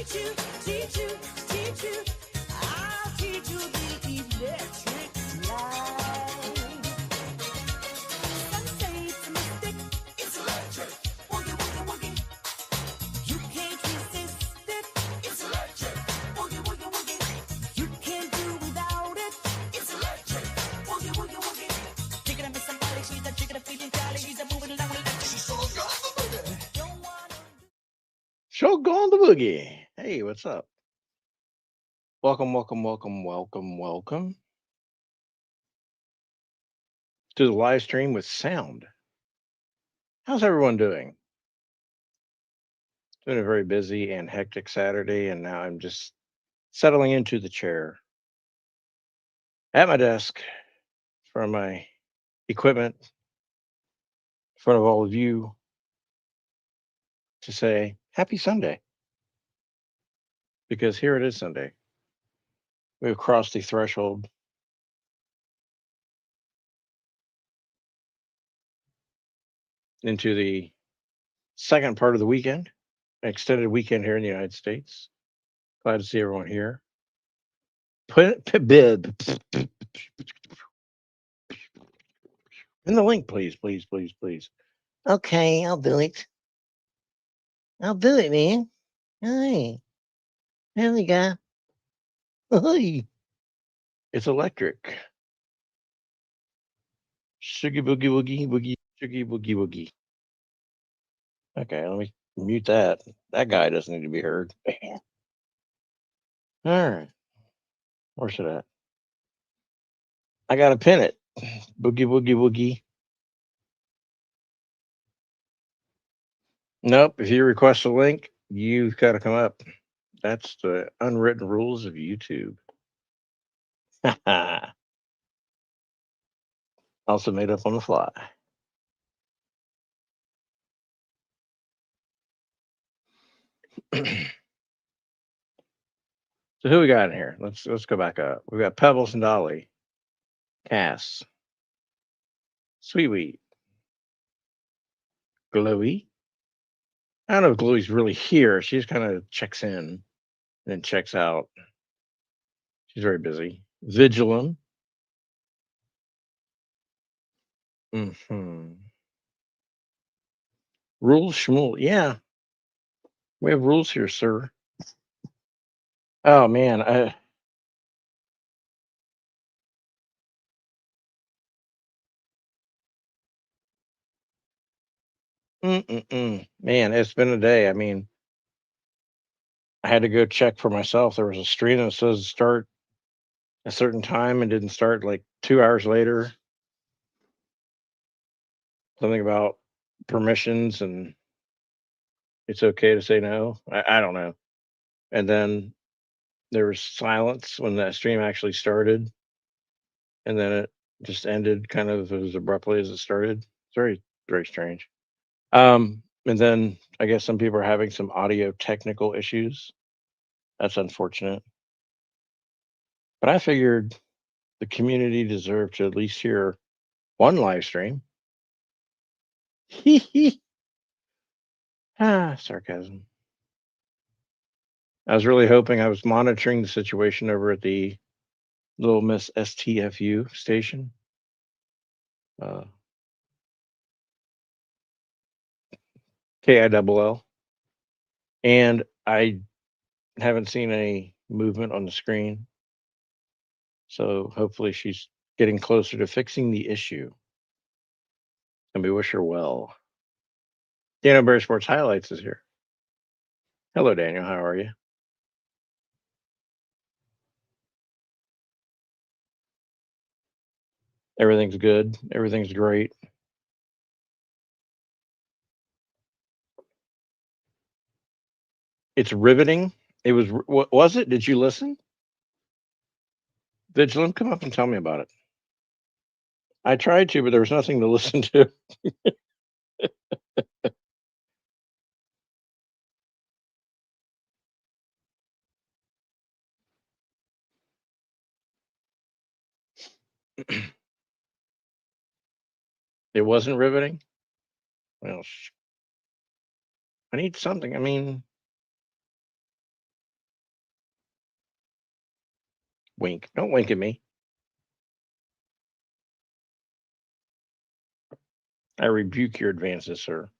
teach you, teach you, teach you. I'll teach you the electric light. Some say it's a mystic. It's electric. Woogie, woogie, woogie. You can't resist it. It's electric. Woogie, woogie, woogie. You can't do without it. It's electric. Woogie, woogie, woogie. Chicken and miss somebody, she's a chicken and feeling jolly. She's a moving along with electric. She's so gone the boogie. Don't wanna. Show gone the boogie. Hey, what's up? Welcome, welcome, welcome, welcome, welcome to the live stream with sound. How's everyone doing? It's been a very busy and hectic Saturday, and now I'm just settling into the chair at my desk for my equipment in front of all of you to say happy Sunday because here it is Sunday. We've crossed the threshold into the second part of the weekend, an extended weekend here in the United States. Glad to see everyone here. Bid in the link, please, please, please, please. Okay, I'll do it. I'll do it, man. Hey, there we go. Hey, it's electric. Shoogie boogie woogie woogie shoogie boogie woogie. Okay, let me mute that. That guy doesn't need to be heard. All right, where's it at? I gotta pin it. Boogie woogie woogie. Nope. If you request a link, you've got to come up. That's the unwritten rules of YouTube. Also made up on the fly. So who we got in here? Let's go back up. We got Pebbles and Dolly, Cass, Sweet Wheat, Glowy. I don't know if Glowy's really here. She just kind of checks in and then checks out. She's very busy. Vigilant. Hmm. Rules Schmool. Yeah, we have rules here, sir. Oh man. Man, it's been a day. I mean, I had to go check for myself. There was a screen that says start a certain time and didn't start like 2 hours later. Something about permissions and it's okay to say no. I don't know. And then there was silence when that stream actually started, and then it just ended kind of as abruptly as it started. It's very, very strange. And then I guess some people are having some audio technical issues. That's unfortunate. But I figured the community deserved to at least hear one live stream. Sarcasm. I was really hoping I was monitoring the situation over at the Little Miss STFU station. Uh, KILL. And I haven't seen any movement on the screen. So hopefully she's getting closer to fixing the issue. And we wish her well. Daniel Bear Sports Highlights is here. Hello, Daniel. How are you? Everything's good. Everything's great. It's riveting. It was. What was it? Did you listen? Vigilant, come up and tell me about it. I tried to, but there was nothing to listen to. It wasn't riveting. Well, I need something. I mean, Wink. Don't wink at me. I rebuke your advances, sir.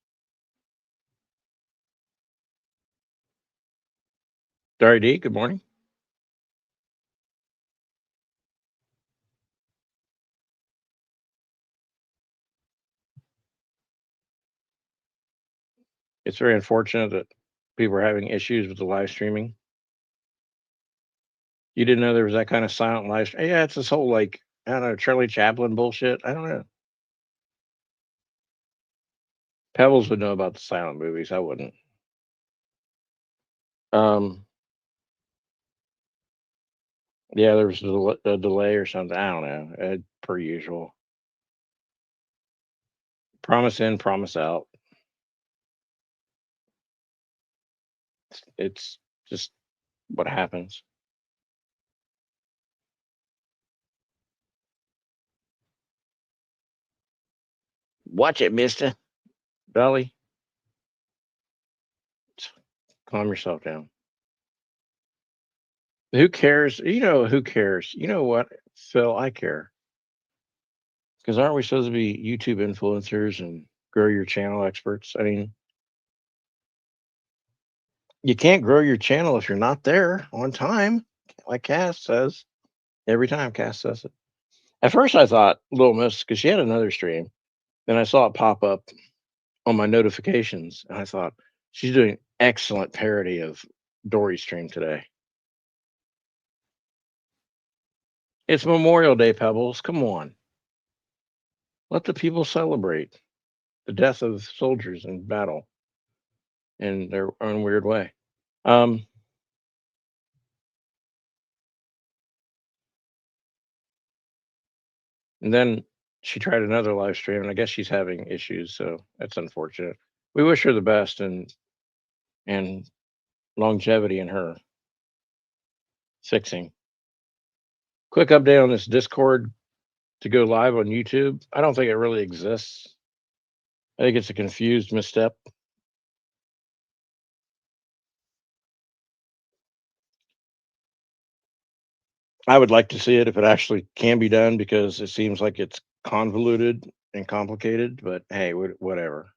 Dari D, good morning. It's very unfortunate that people are having issues with the live streaming. You didn't know there was that kind of silent live stream. Yeah, it's this whole like, I don't know, Charlie Chaplin bullshit. I don't know. Pebbles would know about the silent movies. I wouldn't. Um, yeah, there was a delay or something. I don't know. Per usual. Promise in, promise out. It's just what happens. Watch it, mister. Dolly, calm yourself down. Who cares? You know, who cares? You know what, Phil? I care. Because aren't we supposed to be YouTube influencers and grow your channel experts? I mean, you can't grow your channel if you're not there on time, like Cass says. Every time Cass says it. At first, I thought Little Miss, because she had another stream, then I saw it pop up on my notifications, and I thought she's doing excellent parody of Dory's stream today. It's Memorial Day, Pebbles. Come on, let the people celebrate the death of soldiers in battle in their own weird way. Um, and then she tried another live stream, and I guess she's having issues, so that's unfortunate. We wish her the best and longevity in her fixing. Quick update on this Discord to go live on YouTube. I don't think it really exists. I think it's a confused misstep. I would like to see it if it actually can be done because it seems like it's convoluted and complicated, but hey, whatever.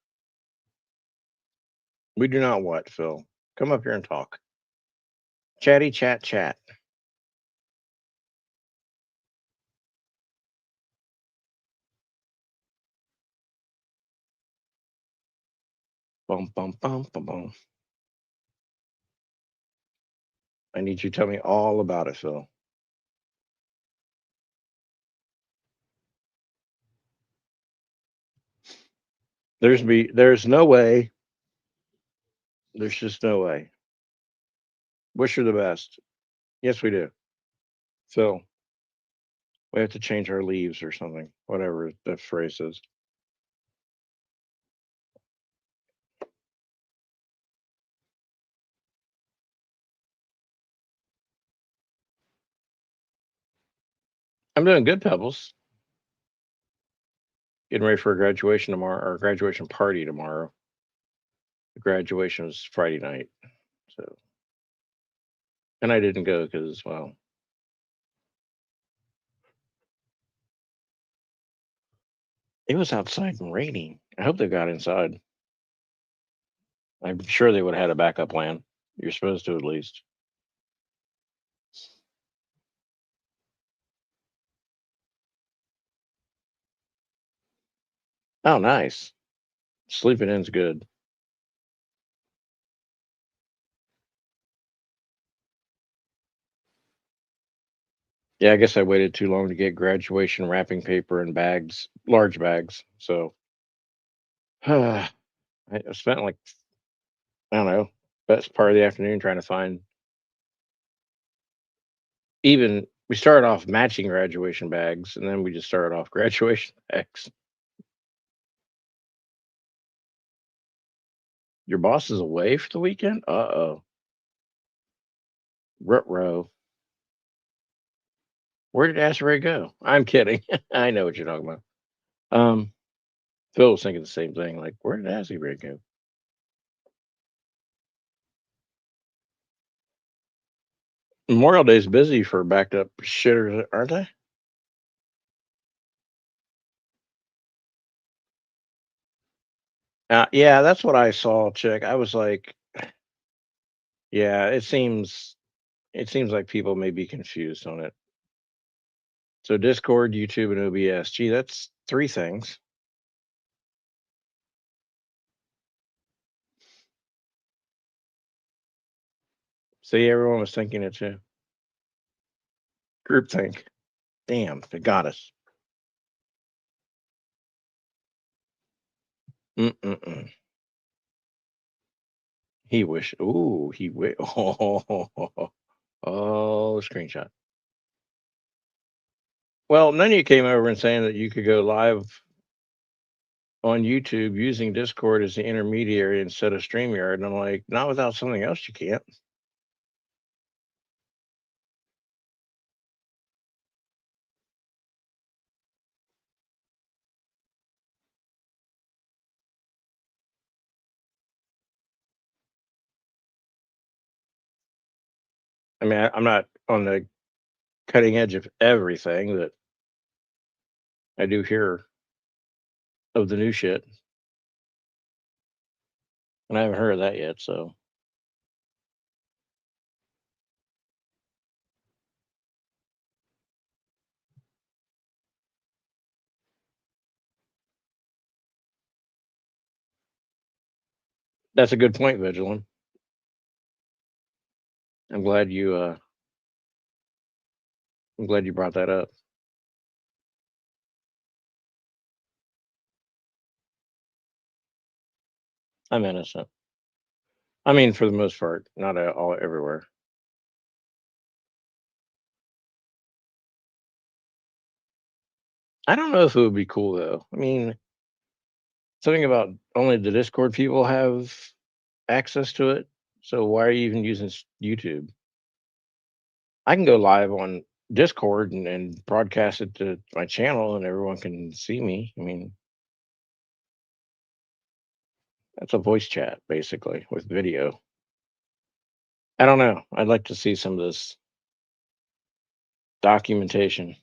We do not what, Phil? Come up here and talk. Chatty chat chat. Bum bum bum bum bum. I need you to tell me all about it, Phil. There's no way. There's just no way. Wish her the best. Yes, we do. Phil, we have to change our leaves or something. Whatever the phrase is. I'm doing good, Pebbles. Getting ready for a graduation tomorrow, or graduation party tomorrow. The graduation was Friday night, so and I didn't go because well, it was outside and raining. I hope they got inside. I'm sure they would have had a backup plan. You're supposed to at least. Oh, nice. Sleeping in's good. Yeah, I guess I waited too long to get graduation wrapping paper and bags, large bags. So I spent like I don't know, best part of the afternoon trying to find even we started off matching graduation bags and then we just started off graduation bags. Your boss is away for the weekend? Uh-oh. Row. Where did Asbury go? I'm kidding. I know what you're talking about. Um, Phil was thinking the same thing. Like, where did Asbury go? Memorial Day's busy for backed up shitters, aren't they? Yeah, that's what I saw, chick. I was like, yeah, it seems like people may be confused on it. So Discord, YouTube, and OBS. Gee, that's three things. See, everyone was thinking it too. Groupthink. Damn, they got us. Mm-mm-mm. He wish. Ooh, he wish. Oh, screenshot. Well, none of you came over and saying that you could go live on YouTube using Discord as the intermediary instead of StreamYard. And I'm like, not without something else you can't. I mean, I'm not on the cutting edge of everything that I do hear of the new shit, and I haven't heard of that yet. So that's a good point, Vigilant. I'm glad you. I'm glad you brought that up. I'm innocent. I mean, for the most part, not all everywhere. I don't know if it would be cool though. I mean, something about only the Discord people have access to it. So why are you even using YouTube? I can go live on Discord and broadcast it to my channel, and everyone can see me. I mean, that's a voice chat basically with video. I don't know. I'd like to see some of this documentation.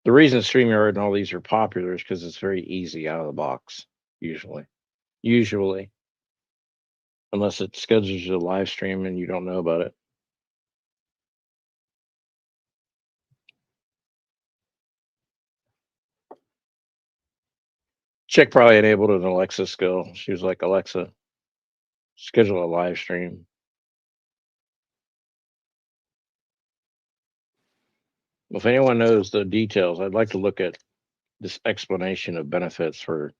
The reason StreamYard and all these are popular is because it's very easy out of the box, usually. Usually, unless it schedules you a live stream and you don't know about it. Chick probably enabled an Alexa skill. She was like, Alexa, schedule a live stream. If anyone knows the details, I'd like to look at this explanation of benefits for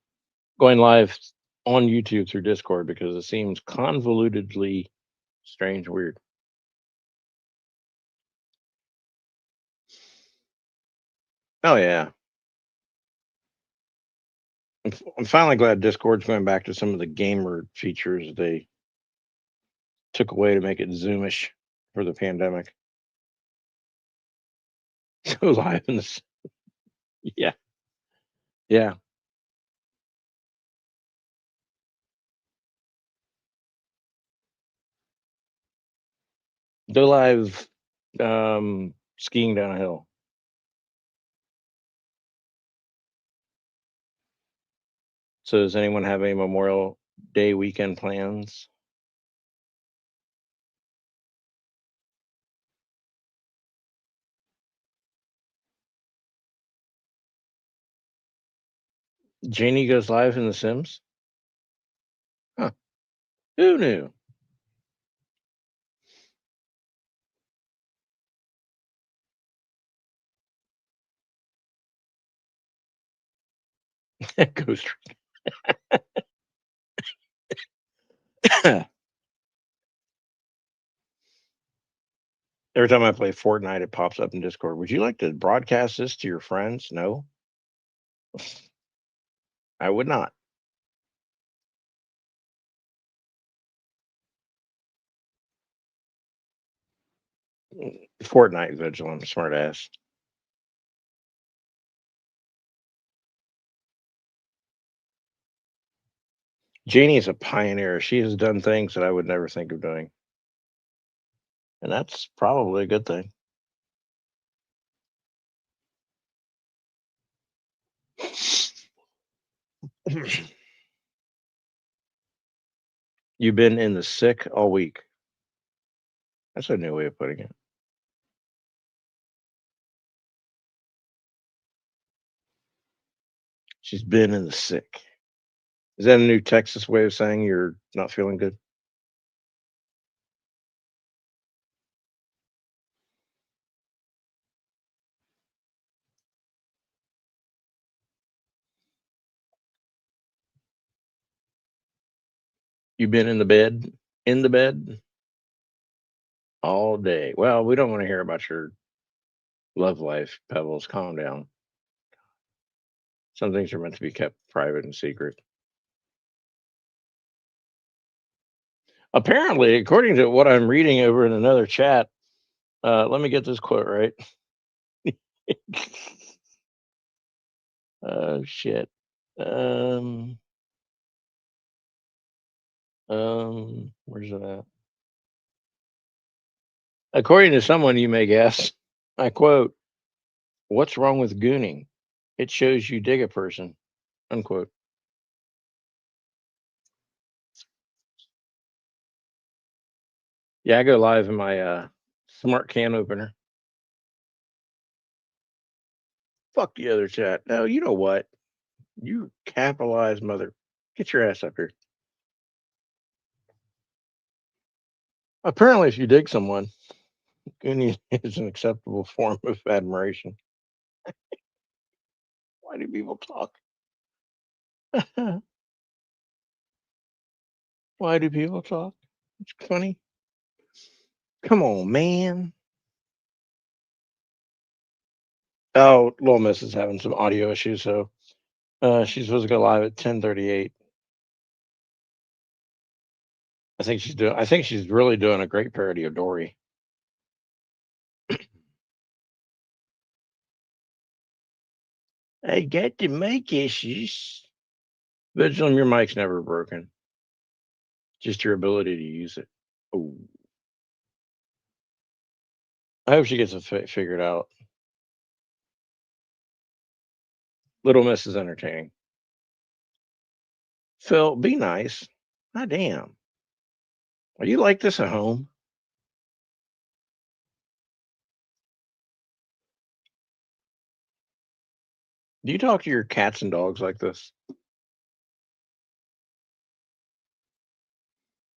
going live on YouTube through Discord because it seems convolutedly strange, weird. Oh yeah, I'm finally glad Discord's going back to some of the gamer features they took away to make it Zoomish for the pandemic. Go live in this, yeah, yeah. Go live, skiing down a hill. So does anyone have any Memorial Day weekend plans? Janie goes live in The Sims. Huh? Who knew? Ghost. Every time I play Fortnite, it pops up in Discord. Would you like to broadcast this to your friends? No, I would not. Fortnite vigilant, smart ass. Janie is a pioneer. She has done things that I would never think of doing, and that's probably a good thing. You've been in the sick all week. That's a new way of putting it. She's been in the sick. Is that a new Texas way of saying you're not feeling good? You've been in the bed? In the bed all day. Well, we don't want to hear about your love life, Pebbles. Calm down. Some things are meant to be kept private and secret. Apparently, according to what I'm reading over in another chat, let me get this quote right. Oh shit. Um, where's it at? According to someone, you may guess, I quote, "What's wrong with gooning? It shows you dig a person." Unquote. Yeah, I go live in my smart can opener. Fuck the other chat. No, you know what? You capitalized mother. Get your ass up here. Apparently, if you dig someone, gooning is an acceptable form of admiration. Why do people talk? Why do people talk? It's funny. Come on, man. Oh, Little Miss is having some audio issues, so she's supposed to go live at 10:38. I think she's really doing a great parody of Dory. I got the mic issues. Vigilant, your mic's never broken. Just your ability to use it. Oh, I hope she gets it figured out. Little Miss is entertaining. Phil, be nice. God damn. Are you like this at home? Do you talk to your cats and dogs like this?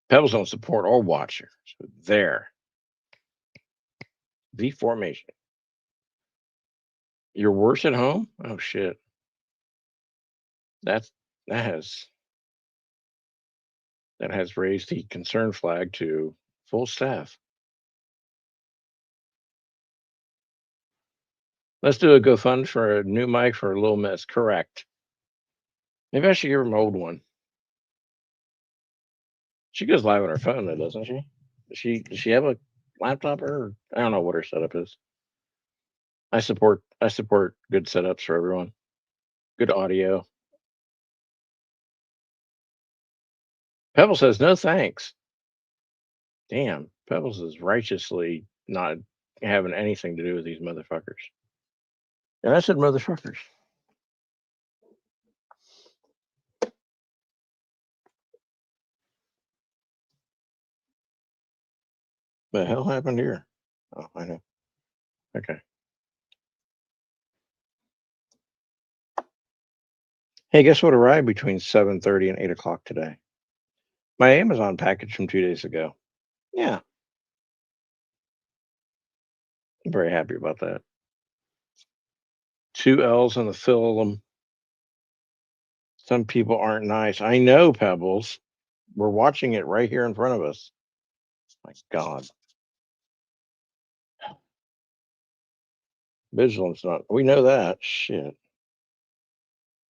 Pebbles don't support or watch her. So there. V formation. You're worse at home? Oh shit. That's that has that has raised the concern flag to full staff. Let's do a GoFund for a new mic for a little miss. Correct. Maybe I should give her my old one. She goes live on her phone though, doesn't she? Does she have a laptop or I don't know what her setup is. I support good setups for everyone. Good audio. Pebble says no thanks. Damn, Pebbles is righteously not having anything to do with these motherfuckers. And I said motherfuckers. The hell happened here? Oh, I know. Okay. Hey, guess what arrived between 7:30 and 8 o'clock today? My Amazon package from 2 days ago. Yeah, I'm very happy about that. Two L's in the phylum. Some people aren't nice. I know, Pebbles. We're watching it right here in front of us. My God. Vigilance not. We know that. Shit.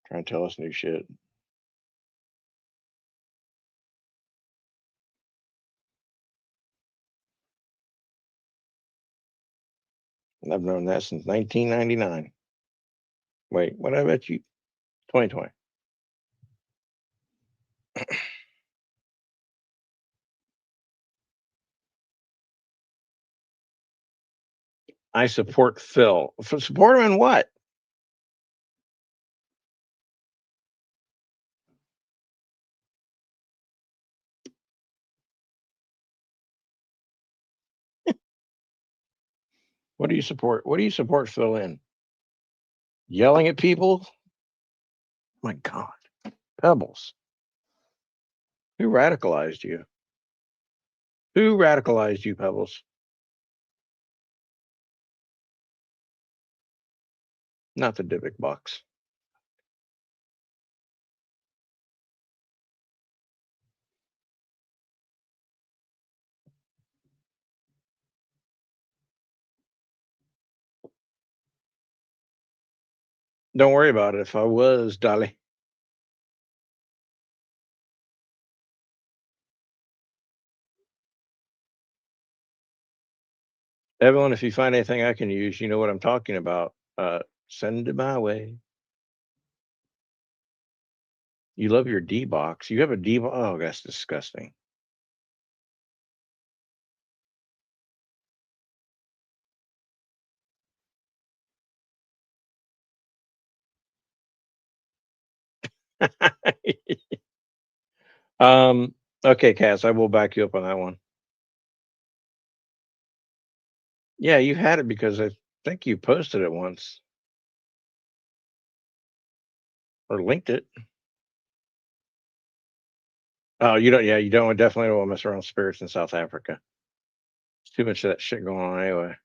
Trying to tell us new shit. I've known that since 1999. Wait, what I bet you? 2020. I support Phil. Support him in what? What do you support? What do you support Phil in? Yelling at people? My God. Pebbles. Who radicalized you? Who radicalized you, Pebbles? Not the Dybbuk box. Don't worry about it. If I was, Dolly. Evelyn, if you find anything I can use, you know what I'm talking about. Send it my way. You love your D box. You have a D box. Oh, that's disgusting. um, okay, Cass, I will back you up on that one. Yeah, you had it because I think you posted it once or linked it. Oh, you don't. Yeah, you don't definitely don't want to mess around with spirits in South Africa. There's too much of that shit going on anyway.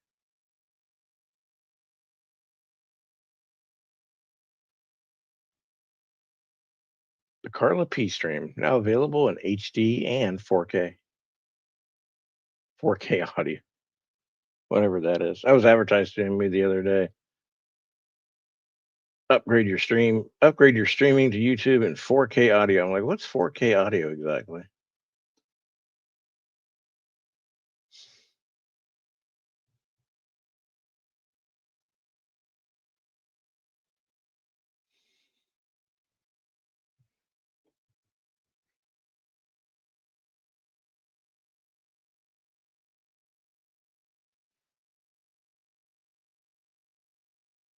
The Carla P stream now available in HD and 4K. 4K audio, whatever that is. I was advertised to me the other day. Upgrade your streaming to YouTube in 4K audio. I'm like, what's 4K audio exactly?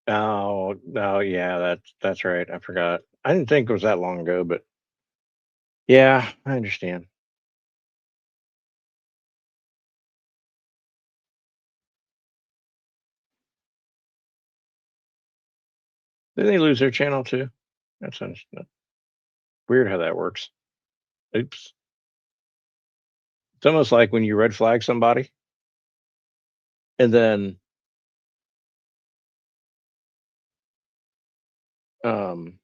Oh, no, yeah, that's right. I forgot. I didn't think it was that long ago, but yeah, I understand. Did they lose their channel too? That's weird how that works. Oops. It's almost like when you red flag somebody and then um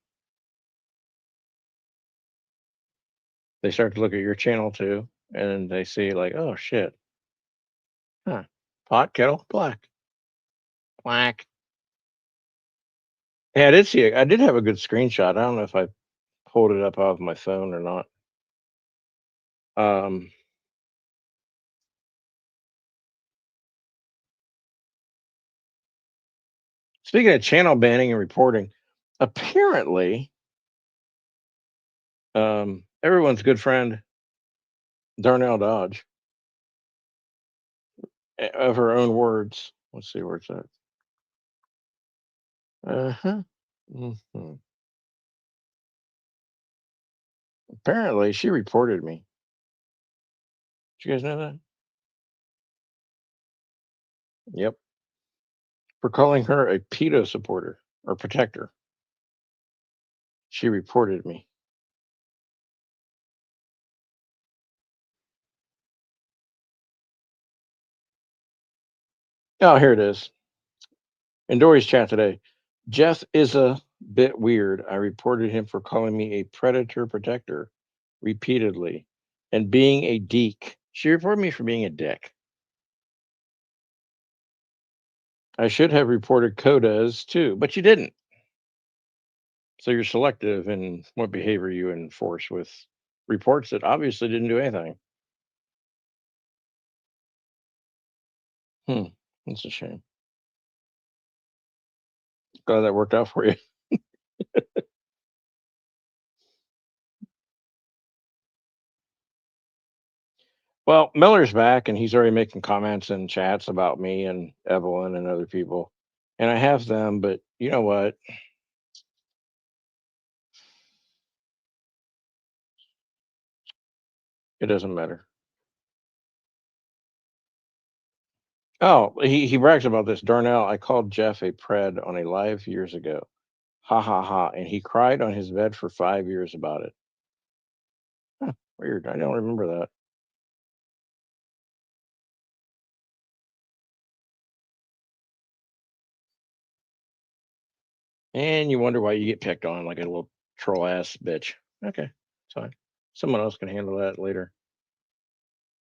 they start to look at your channel too, and they see like, oh shit, huh? Pot kettle black, black. Yeah, I did see it. I did have a good screenshot. I don't know if I pulled it up off my phone or not. Um, Speaking of channel banning and reporting, apparently, everyone's good friend Darnell Dodge, of her own words. Let's see where it's at. Uh huh. Hmm. Apparently, she reported me. Did you guys know that? Yep. For calling her a pedo supporter or protector. She reported me. Oh, here it is. In Dory's chat today, Jeff is a bit weird. I reported him for calling me a predator protector repeatedly and being a deek. She reported me for being a dick. I should have reported Codas too, but you didn't. So you're selective in what behavior you enforce with reports that obviously didn't do anything. Hmm. That's a shame. Glad that worked out for you. Well, Miller's back and he's already making comments in chats about me and Evelyn and other people. And I have them, but you know what? It doesn't matter. Oh, he brags about this. Darnell, I called Jeff a pred on a live years ago. Ha ha ha. And he cried on his bed for 5 years about it. Huh, weird. I don't remember that. And you wonder why you get picked on like a little troll ass bitch. Okay, it's fine. Someone else can handle that later.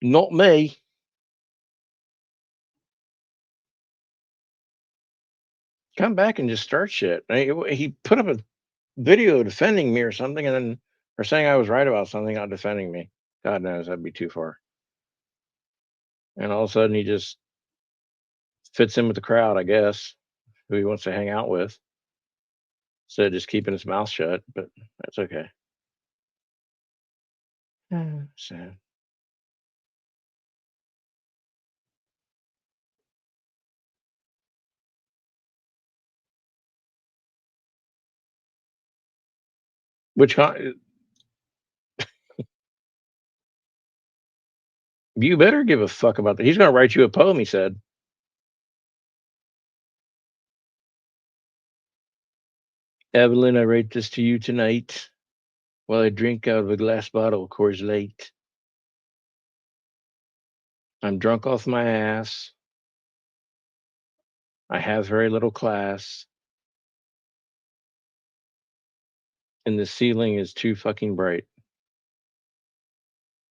Not me. Come back and just start shit. He put up a video defending me or something, and then or saying I was right about something, not defending me. God knows that'd be too far. And all of a sudden, he just fits in with the crowd, I guess, who he wants to hang out with, instead of just keeping his mouth shut. But that's okay. Sad. Which you better give a fuck about that. He's going to write you a poem. He said, "Evelyn, I write this to you tonight while I drink out of a glass bottle of Coors Light. I'm drunk off my ass. I have very little class, and the ceiling is too fucking bright."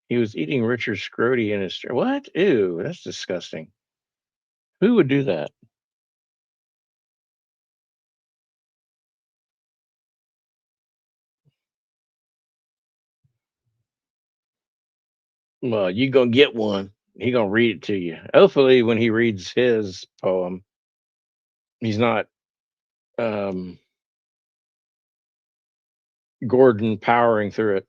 He was eating Richard Scrody in his what? Ew, that's disgusting. Who would do that? Well, you gonna get one. He gonna read it to you. Hopefully, when he reads his poem, he's not um, Gordon powering through it.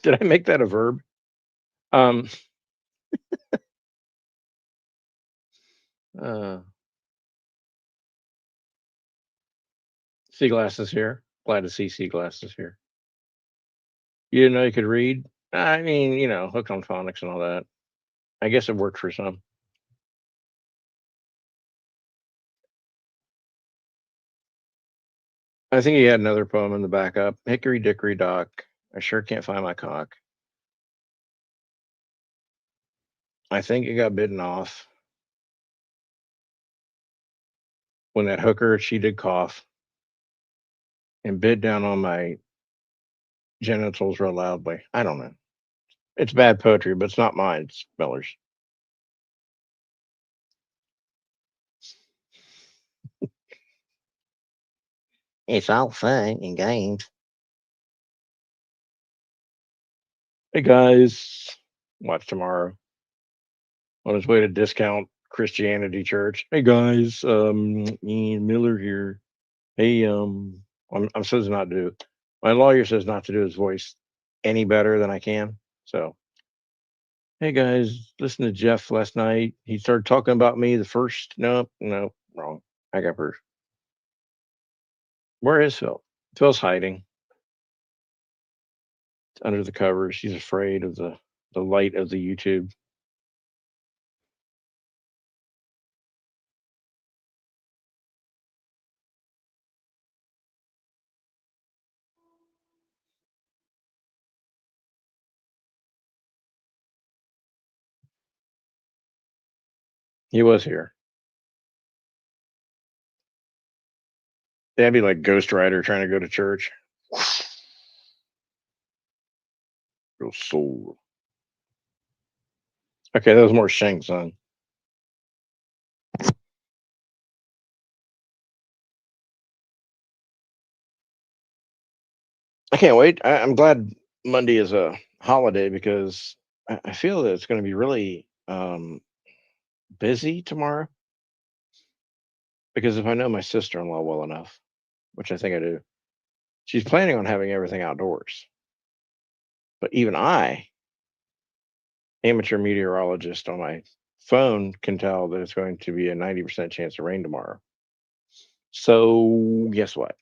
Did I make that a verb? Um, uh, sea glasses here. Glad to see sea glasses here. You didn't know you could read? I mean, hooked on phonics and all that. I guess it worked for some. I think he had another poem in the backup. Hickory dickory dock. I sure can't find my cock. I think it got bitten off when that hooker, she did cough and bit down on my genitals real loudly. I don't know. It's bad poetry, but it's not mine. It's Miller's. It's all fun and games. Hey guys, watch tomorrow on his way to discount Christianity Church. Hey guys, Ian Miller here. Hey, I'm supposed not to do. My lawyer says not to do his voice any better than I can. So, hey guys, listen to Jeff last night. He started talking about me. The first, nope, nope, wrong. I got first. Where is Phil? Phil's hiding under the covers. He's afraid of the light of the YouTube. He was here. That'd be like Ghost Rider trying to go to church. Real soul. Okay, that was more Shang Tsung. I can't wait. I'm glad Monday is a holiday because I feel that it's going to be really busy tomorrow. Because if I know my sister in law well enough, which I think I do, she's planning on having everything outdoors. But even I, amateur meteorologist on my phone, can tell that it's going to be a 90% chance of rain tomorrow. So guess what?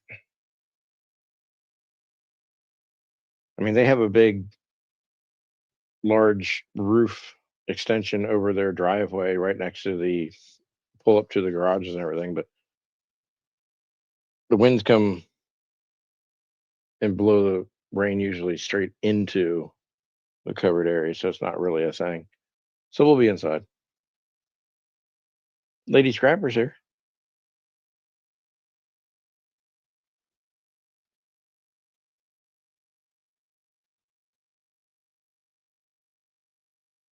I mean, they have a big, large roof extension over their driveway right next to the pull up to the garages and everything. But the winds come and blow the rain usually straight into the covered area, so it's not really a thing. So we'll be inside. Lady Scrapper's here.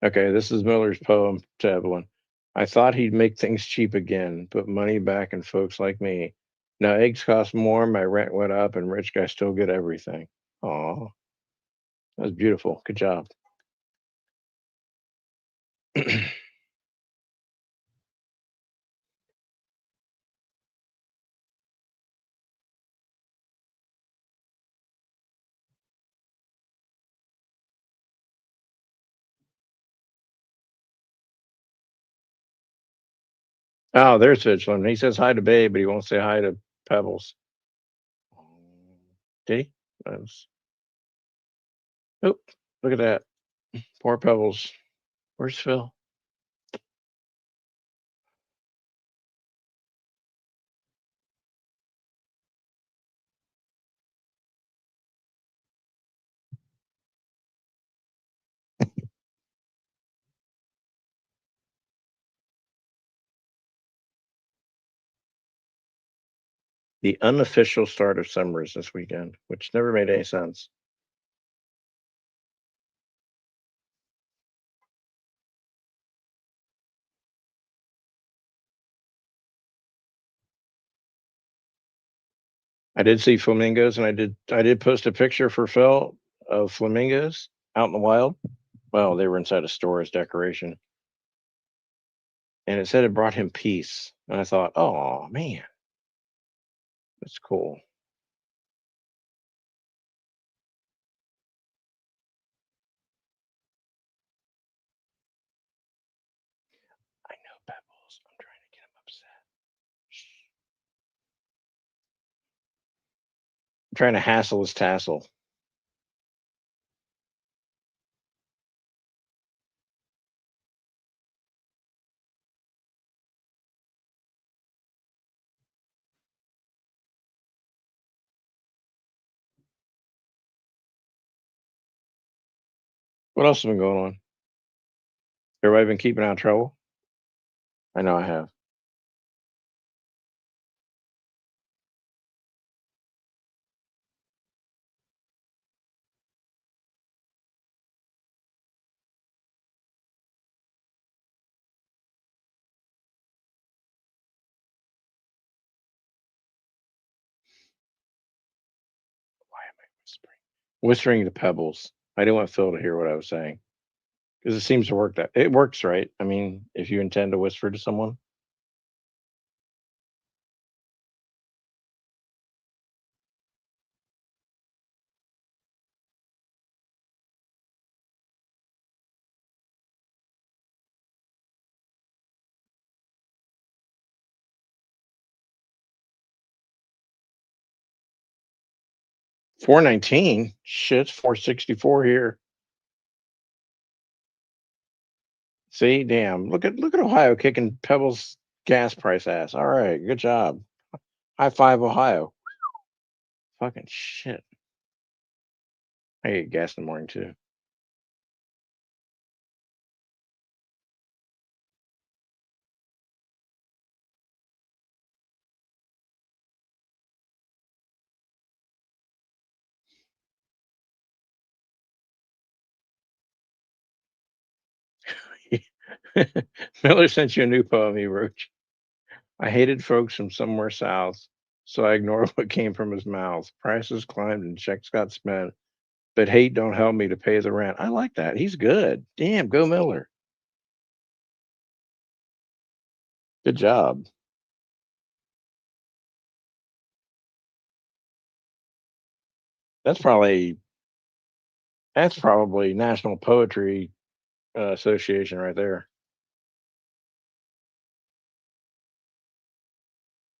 Okay, this is Miller's poem to Evelyn. I thought he'd make things cheap again, put money back in folks like me. Now eggs cost more, my rent went up, and rich guys still get everything. Aw, that was beautiful. Good job. Oh, there's Fitchland. He says hi to Babe, but he won't say hi to Pebbles. Did he? Oh, look at that. Poor Pebbles. Where's Phil? The unofficial start of summer is this weekend, which never made any sense. I did see flamingos, and I did post a picture for Phil of flamingos out in the wild. Well, they were inside a store as decoration, and it said it brought him peace. And I thought, oh man, that's cool. I know Pebbles. I'm trying to get him upset. I'm trying to hassle his tassel. What else has been going on? Everybody been keeping out of trouble? I know I have. Why am I whispering? Whispering to Pebbles. I didn't want Phil to hear what I was saying because it seems to work. That it works, right? I mean, if you intend to whisper to someone. 419. Shit, 464 here. See, damn. Look at Ohio kicking Pebbles gas price ass. All right, good job. High five, Ohio. Fucking shit. I get gas in the morning too. Miller sent you a new poem he wrote. I hated folks from somewhere south, so I ignored what came from his mouth. Prices climbed and checks got spent, but hate don't help me to pay the rent. I like that. He's good. Damn, go Miller. Good job. That's probably That's probably National Poetry Association right there.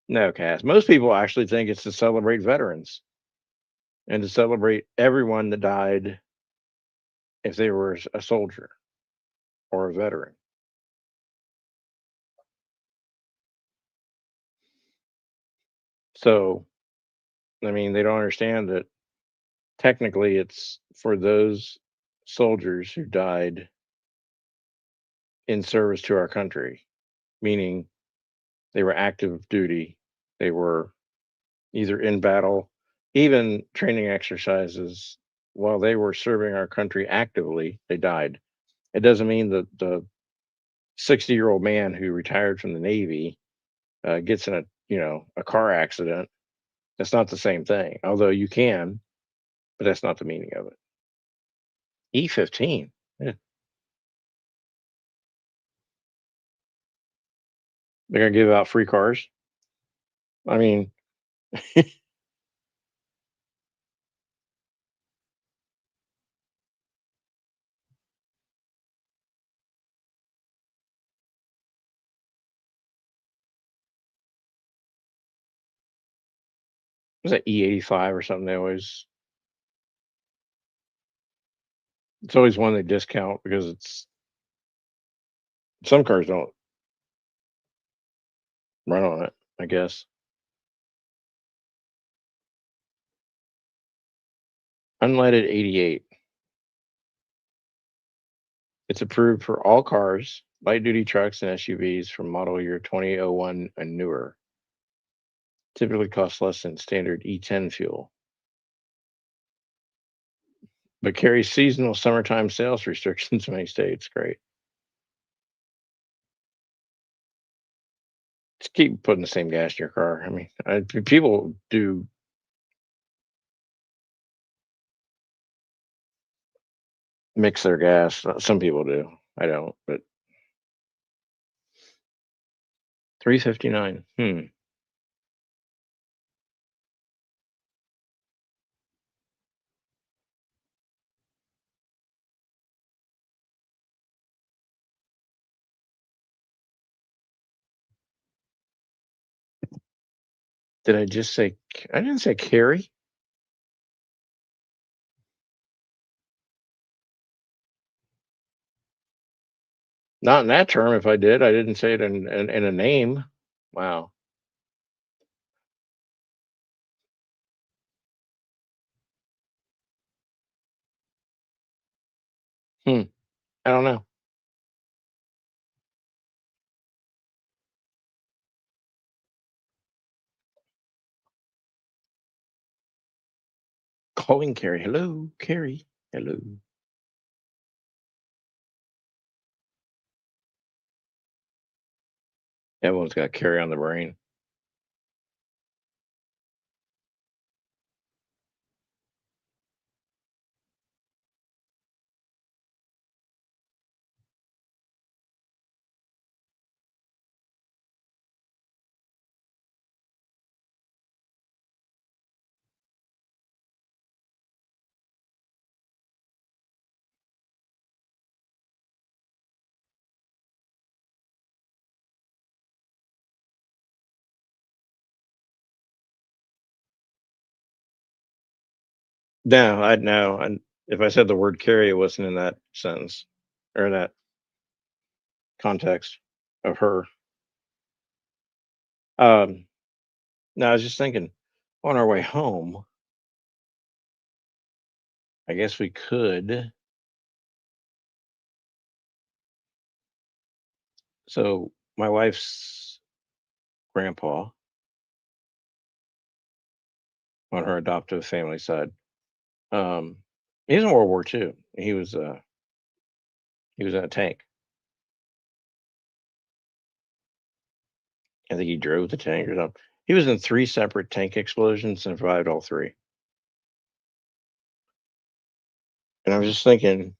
No, Cass. Most people actually think it's to celebrate veterans and to celebrate everyone that died if they were a soldier or a veteran. So, I mean, they don't understand that technically it's for those soldiers who died in service to our country, meaning they were active duty, they were either in battle, even training exercises while they were serving our country actively, they died. It doesn't mean that the 60-year-old man who retired from the Navy gets in a car accident. That's not the same thing. Although you can, but that's not the meaning of it. E15. Yeah, they're gonna give out free cars. I mean, was that E85 or something? It's always one they discount because it's some cars don't run on it. I guess unleaded 88. It's approved for all cars, light duty trucks, and SUVs from model year 2001 and newer. Typically costs less than standard E10 fuel, but carries seasonal summertime sales restrictions in many states. Great. Just keep putting the same gas in your car. I mean, people do mix their gas. Some people do. I don't, but 359. Did I just say? I didn't say carry. Not in that term. If I did, I didn't say it in a name. Wow. Hmm. I don't know. Calling Carrie. Hello, Carrie. Hello. Everyone's got Carrie on the brain. No, I know. And if I said the word carry, it wasn't in that sentence or that context of her. Um, no, I was just thinking on our way home, I guess we could. So my wife's grandpa on her adoptive family side, um, he's in World War II. He was in a tank. I think he drove the tank or something. He was in three separate tank explosions and survived all three. And I was just thinking,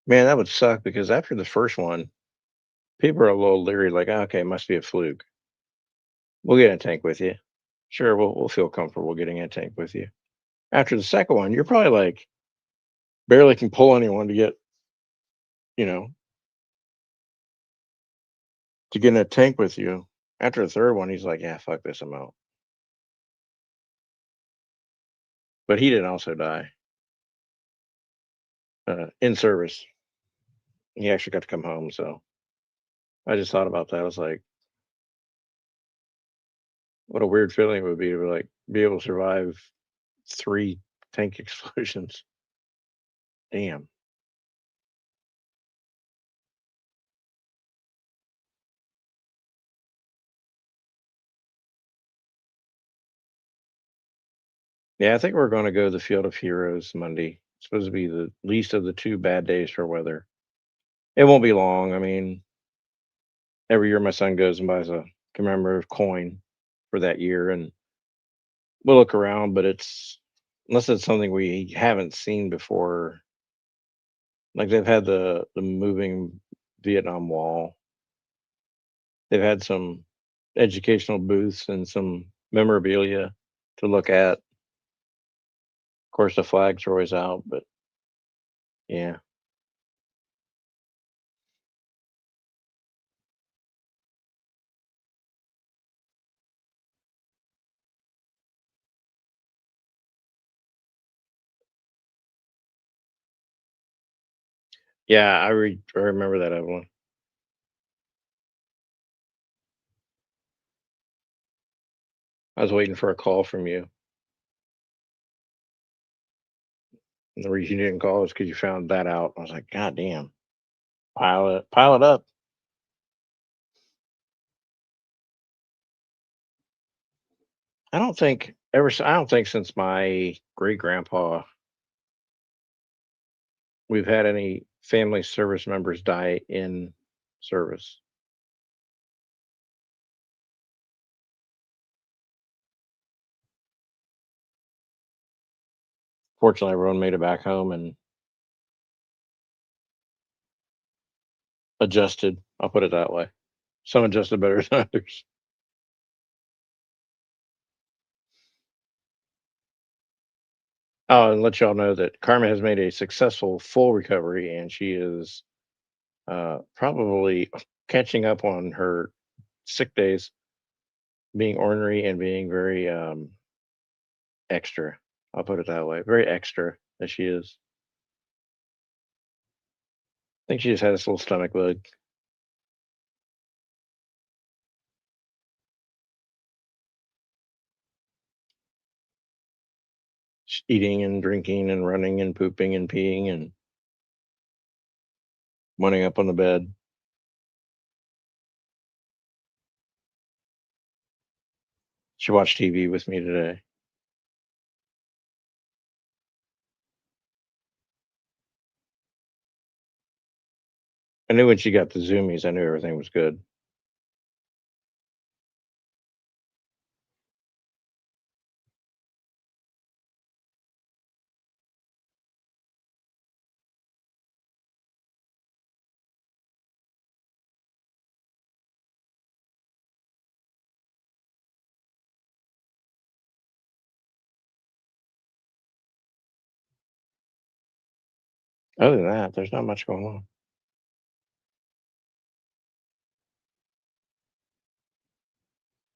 man, that would suck because after the first one, people are a little leery, like, "Ah, okay, must be a fluke. We'll get in a tank with you. Sure, we'll feel comfortable getting in a tank with you." After the second one, you're probably like, barely can pull anyone to get, you know, to get in a tank with you. After the third one, he's like, "Yeah, fuck this, I'm out." But he didn't also die in service. He actually got to come home. So I just thought about that. I was like, what a weird feeling it would be to like be able to survive three tank explosions. Damn. Yeah, I think we're going to go to the Field of Heroes Monday. It's supposed to be the least of the two bad days for weather. It won't be long. I mean, every year my son goes and buys a commemorative coin for that year, and we'll look around. But it's unless it's something we haven't seen before. Like they've had the moving Vietnam Wall. They've had some educational booths and some memorabilia to look at. Of course, the flags are always out, but yeah, yeah, I remember that other one. I was waiting for a call from you, and the reason you didn't call is because you found that out. I was like, God damn, pile it up. I don't think since my great grandpa we've had any family service members die in service. Fortunately, everyone made it back home and adjusted. I'll put it that way. Some adjusted better than others. Oh, and let y'all know that Karma has made a successful full recovery, and she is probably catching up on her sick days, being ornery and being very extra. I'll put it that way. Very extra as she is. I think she just had this little stomach bug. Eating and drinking and running and pooping and peeing and running up on the bed. She watched TV with me today. I knew when she got the zoomies, I knew everything was good. Other than that, there's not much going on.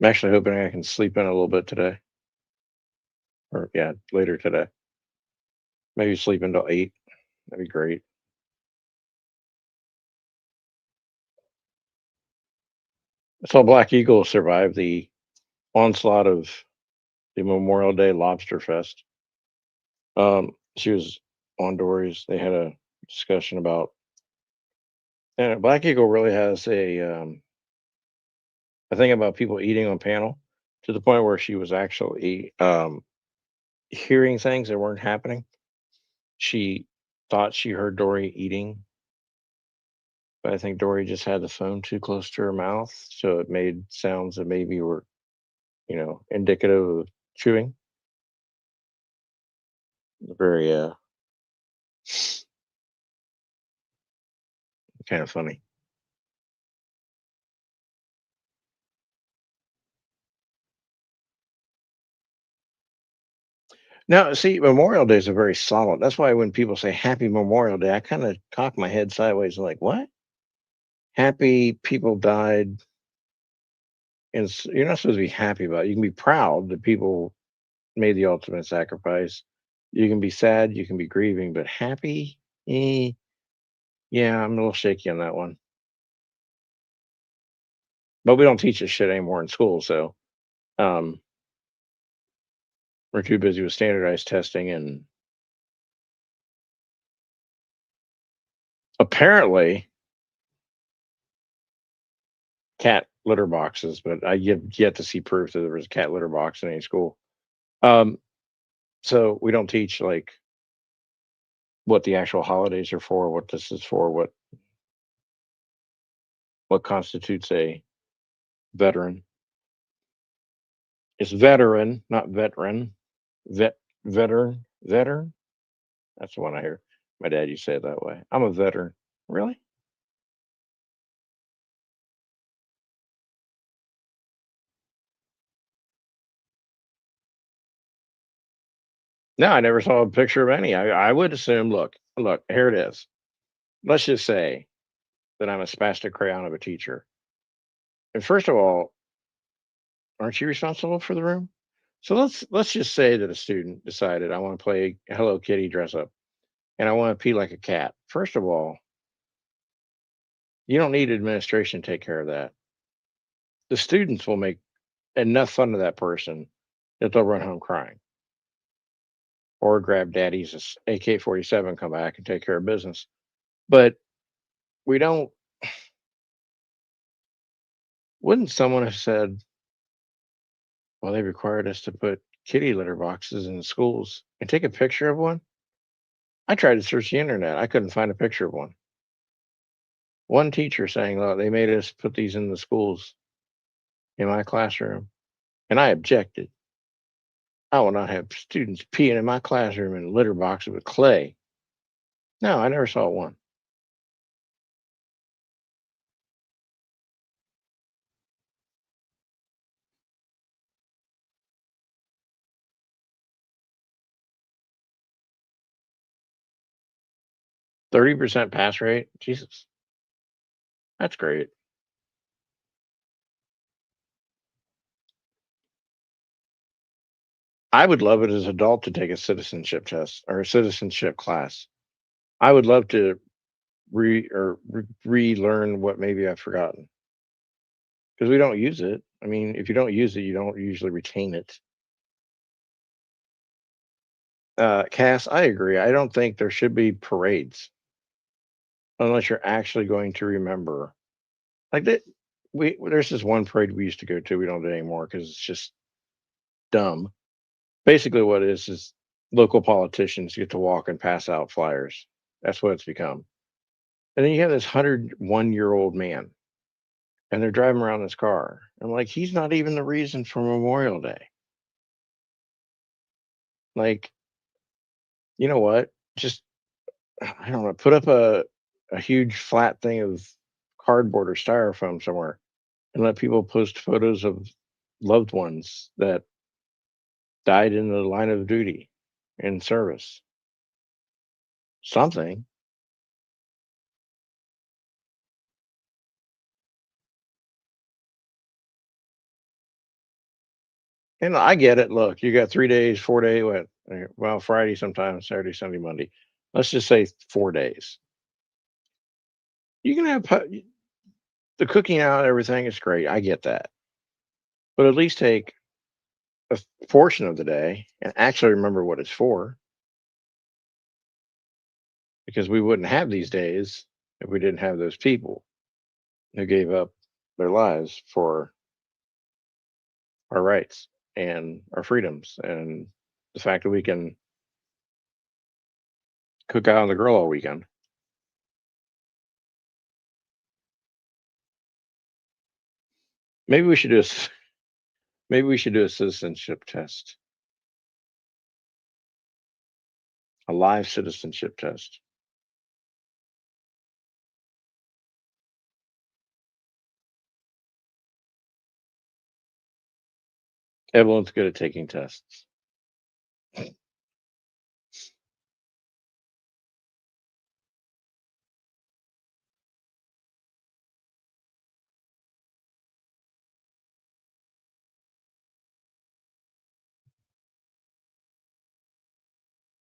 I'm actually hoping I can sleep in a little bit today, or yeah, later today. Maybe sleep until 8. That'd be great. I saw Black Eagle survive the onslaught of the Memorial Day Lobster Fest. She was on Dory's. They had a discussion about, and Black Eagle really has a thing about people eating on panel to the point where she was actually hearing things that weren't happening. She thought she heard Dory eating, but I think Dory just had the phone too close to her mouth, so it made sounds that maybe were, indicative of chewing. Very kind of funny. Now, see, Memorial Day is a very solid. That's why when people say Happy Memorial Day, I kind of cock my head sideways, like, what? Happy people died, and you're not supposed to be happy about it. You can be proud that people made the ultimate sacrifice. You can be sad, you can be grieving, but happy, eh, yeah, I'm a little shaky on that one. But we don't teach this shit anymore in school, so um, we're too busy with standardized testing and apparently cat litter boxes. But I yet to see proof that there was a cat litter box in any school. Um, so we don't teach like what the actual holidays are for, what this is for, what constitutes a veteran. It's veteran, not veteran. Veteran. That's the one I hear. My dad used to say it that way. I'm a veteran. Really? No, I never saw a picture of any. I would assume. Look, here it is. Let's just say that I'm a spastic crayon of a teacher. And first of all, aren't you responsible for the room? So let's just say that a student decided I want to play Hello Kitty dress up and I want to pee like a cat. First of all, you don't need administration to take care of that. The students will make enough fun of that person that they'll run home crying or grab daddy's AK-47, come back and take care of business. But we don't. Wouldn't someone have said, well, they required us to put kitty litter boxes in the schools and take a picture of one? I tried to search the internet. I couldn't find a picture of one. One teacher saying, "Oh, they made us put these in the schools in my classroom," and I objected. I will not have students peeing in my classroom in litter boxes with clay. No, I never saw one. 30% pass rate? Jesus, that's great. I would love it as an adult to take a citizenship test or a citizenship class. I would love to relearn what maybe I've forgotten because we don't use it. I mean, if you don't use it, you don't usually retain it. Cass, I agree. I don't think there should be parades unless you're actually going to remember. Like that, there's this one parade we used to go to. We don't do it anymore because it's just dumb. Basically, what it is local politicians get to walk and pass out flyers. That's what it's become. And then you have this 101-year-old man, and they're driving around this car. I'm like, he's not even the reason for Memorial Day. Like, you know what? Just I don't know, put up a huge flat thing of cardboard or styrofoam somewhere and let people post photos of loved ones that died in the line of duty in service. Something. And I get it. Look, you got 3 days, 4 day, what? Well, Friday sometimes, Saturday, Sunday, Monday. Let's just say 4 days. You can have the cooking out, everything is great. I get that. But at least take a portion of the day and actually remember what it's for because we wouldn't have these days if we didn't have those people who gave up their lives for our rights and our freedoms and the fact that we can cook out on the grill all weekend. Maybe we should do maybe we should do a citizenship test, a live citizenship test. Everyone's good at taking tests.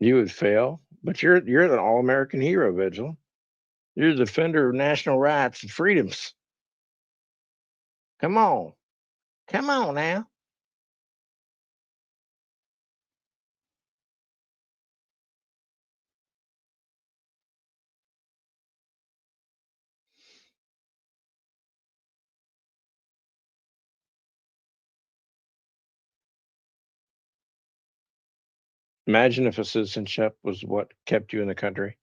You would fail, but you're the all-American hero, Vigil. You're the defender of national rights and freedoms. Come on. Come on now. Imagine if a citizenship was what kept you in the country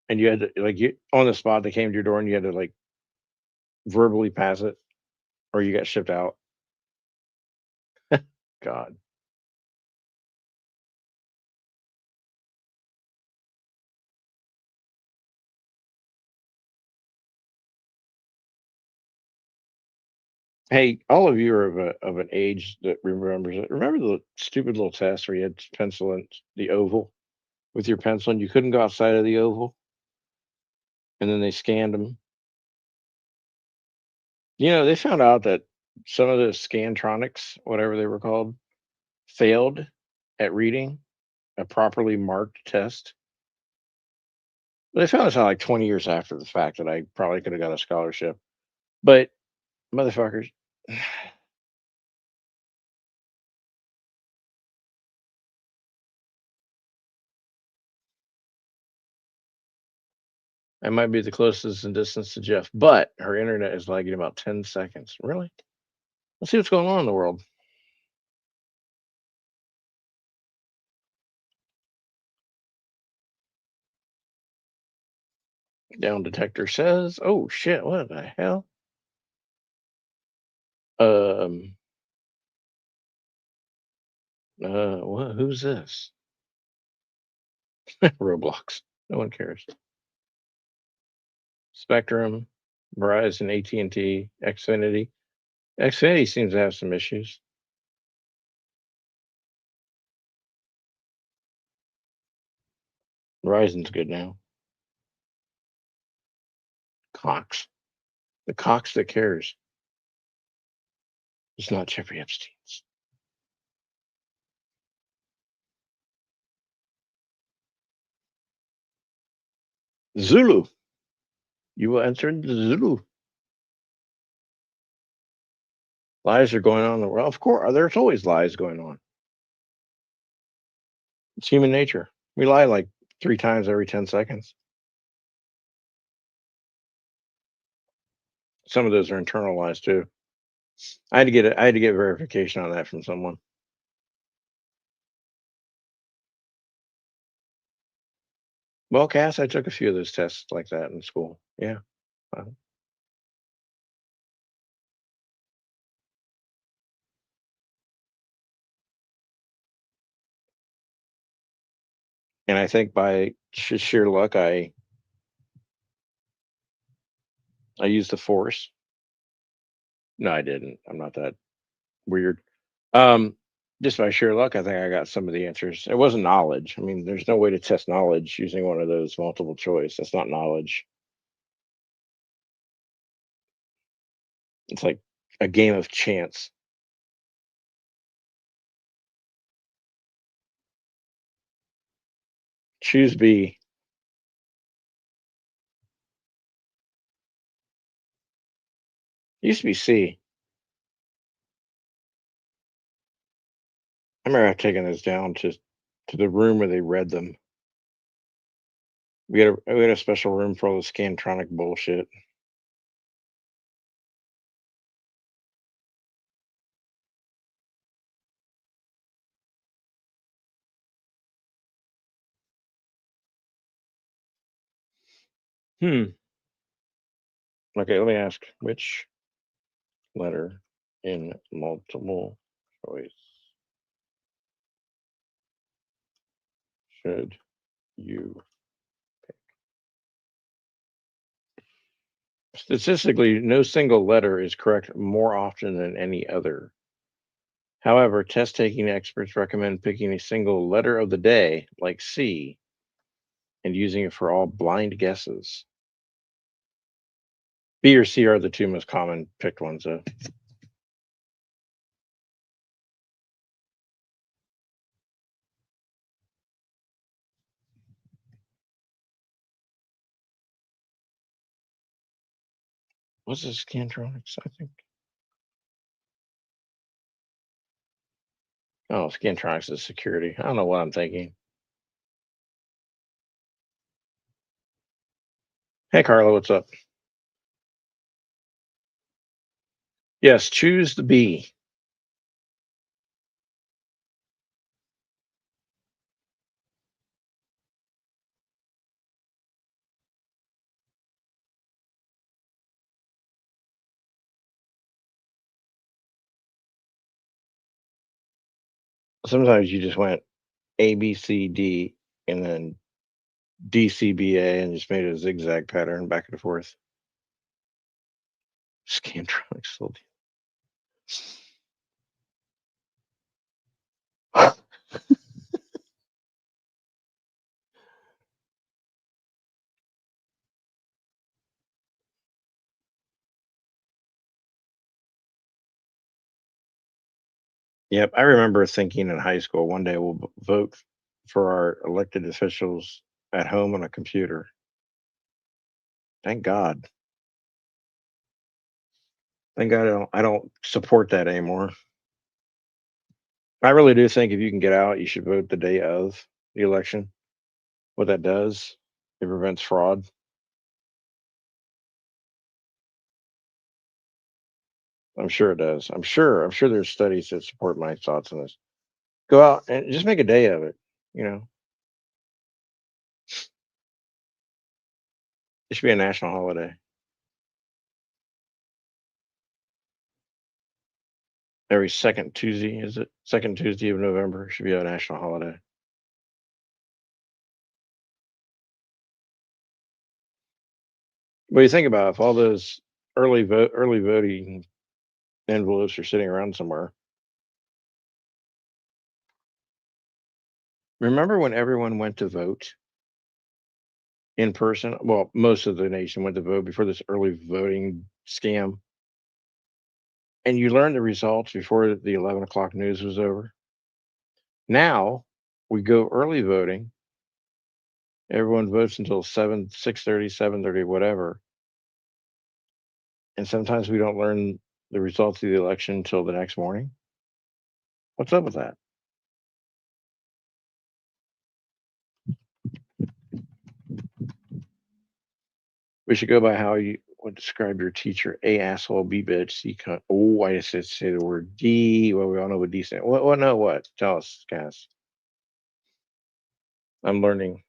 and you had to like you on the spot they came to your door and you had to like verbally pass it or you got shipped out. God. Hey, all of you are of an age that remembers it. Remember the stupid little test where you had to pencil in the oval with your pencil and you couldn't go outside of the oval and then they scanned them. You know, they found out that some of the Scantronics, whatever they were called, failed at reading a properly marked test. They found this out like 20 years after the fact that I probably could have got a scholarship. But motherfuckers, I might be the closest in distance to Jeff, but her internet is lagging about 10 seconds. Really? Let's see what's going on in the world. Down detector says, oh shit, what the hell? Um, who's this? Roblox. No one cares. Spectrum, Verizon, AT&T, Xfinity. Xfinity seems to have some issues. Verizon's good now. Cox. The Cox that cares. It's not Jeffrey Epstein's. Zulu. You will enter into Zulu. Lies are going on in the world. Of course, there's always lies going on. It's human nature. We lie like 3 times every 10 seconds. Some of those are internal lies too. I had to get verification on that from someone. Well, Cass, I took a few of those tests like that in school. Yeah. uh, And I think by sheer luck, I used the force. No, I didn't. I'm not that weird. Um, just by sheer luck, I think I got some of the answers. It wasn't knowledge. I mean, there's no way to test knowledge using one of those multiple choice. That's not knowledge. It's like a game of chance. Choose B. It used to be C. I remember taking those down to the room where they read them. We had a special room for all the Scantronic bullshit. Hmm. Okay, let me ask which letter in multiple choice should you statistically, no single letter is correct more often than any other. However, test taking experts recommend picking a single letter of the day, like C, and using it for all blind guesses. B or C are the two most common picked ones, though. What's this Scantronics? I think. Oh, Scantronics is security. I don't know what I'm thinking. Hey, Carla, what's up? Yes, choose the B. Sometimes you just went A, B, C, D, and then D, C, B, A, and just made a zigzag pattern back and forth. Scantronics sold you. Yep, I remember thinking in high school one day we'll vote for our elected officials at home on a computer. Thank God. Thank God I don't support that anymore. I really do think if you can get out, you should vote the day of the election. What that does, it prevents fraud. I'm sure it does. I'm sure there's studies that support my thoughts on this. Go out and just make a day of it. You know, it should be a national holiday. Every second Tuesday, is it? Second Tuesday of November should be a national holiday. What do you think about if all those early voting envelopes are sitting around somewhere? Remember when everyone went to vote in person? Well, most of the nation went to vote before this early voting scam, and you learned the results before the 11 o'clock news was over. Now we go early voting. Everyone votes until 7, 6:30, 7:30, whatever, and sometimes we don't learn the results of the election until the next morning. What's up with that? We should go by how you would describe your teacher: A asshole, B bitch, C cunt. Oh, I just said say the word D. Well, we all know what D stands. What? What? No, what? Tell us, Cass. I'm learning.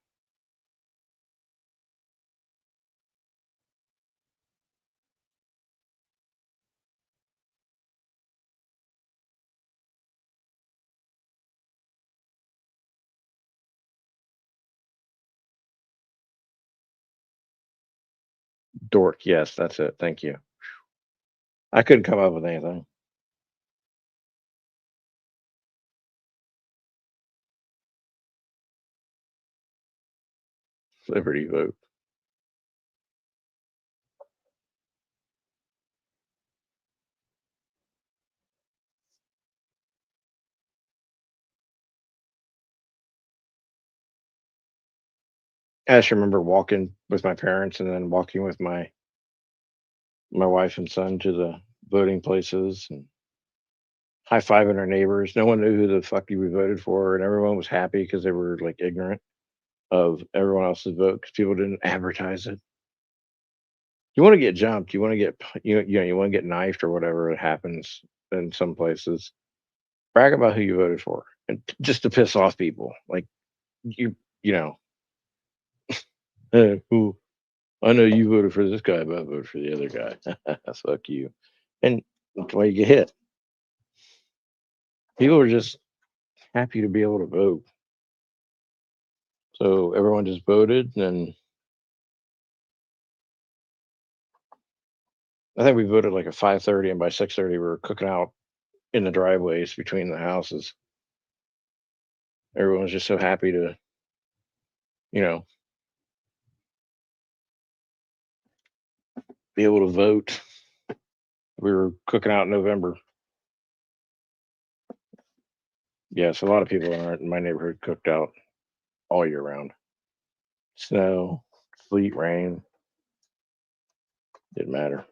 Dork. Yes, that's it. Thank you. I couldn't come up with anything. Liberty vote. I just remember walking with my parents and then walking with my wife and son to the voting places and high fiving our neighbors. No one knew who the fuck you voted for, and everyone was happy because they were like ignorant of everyone else's vote because people didn't advertise it. You want to get jumped, you want to get you want to get knifed or whatever it happens in some places. Brag about who you voted for, and just to piss off people. Like you know, who I know you voted for this guy, but I voted for the other guy. Fuck you, and that's why you get hit. People are just happy to be able to vote, so everyone just voted, and I think we voted like at 5:30, and by 6:30 we were cooking out in the driveways between the houses. Everyone was just so happy to, you know, be able to vote. We were cooking out in November. Yes, a lot of people in my neighborhood cooked out all year round. Snow, sleet, rain, didn't matter.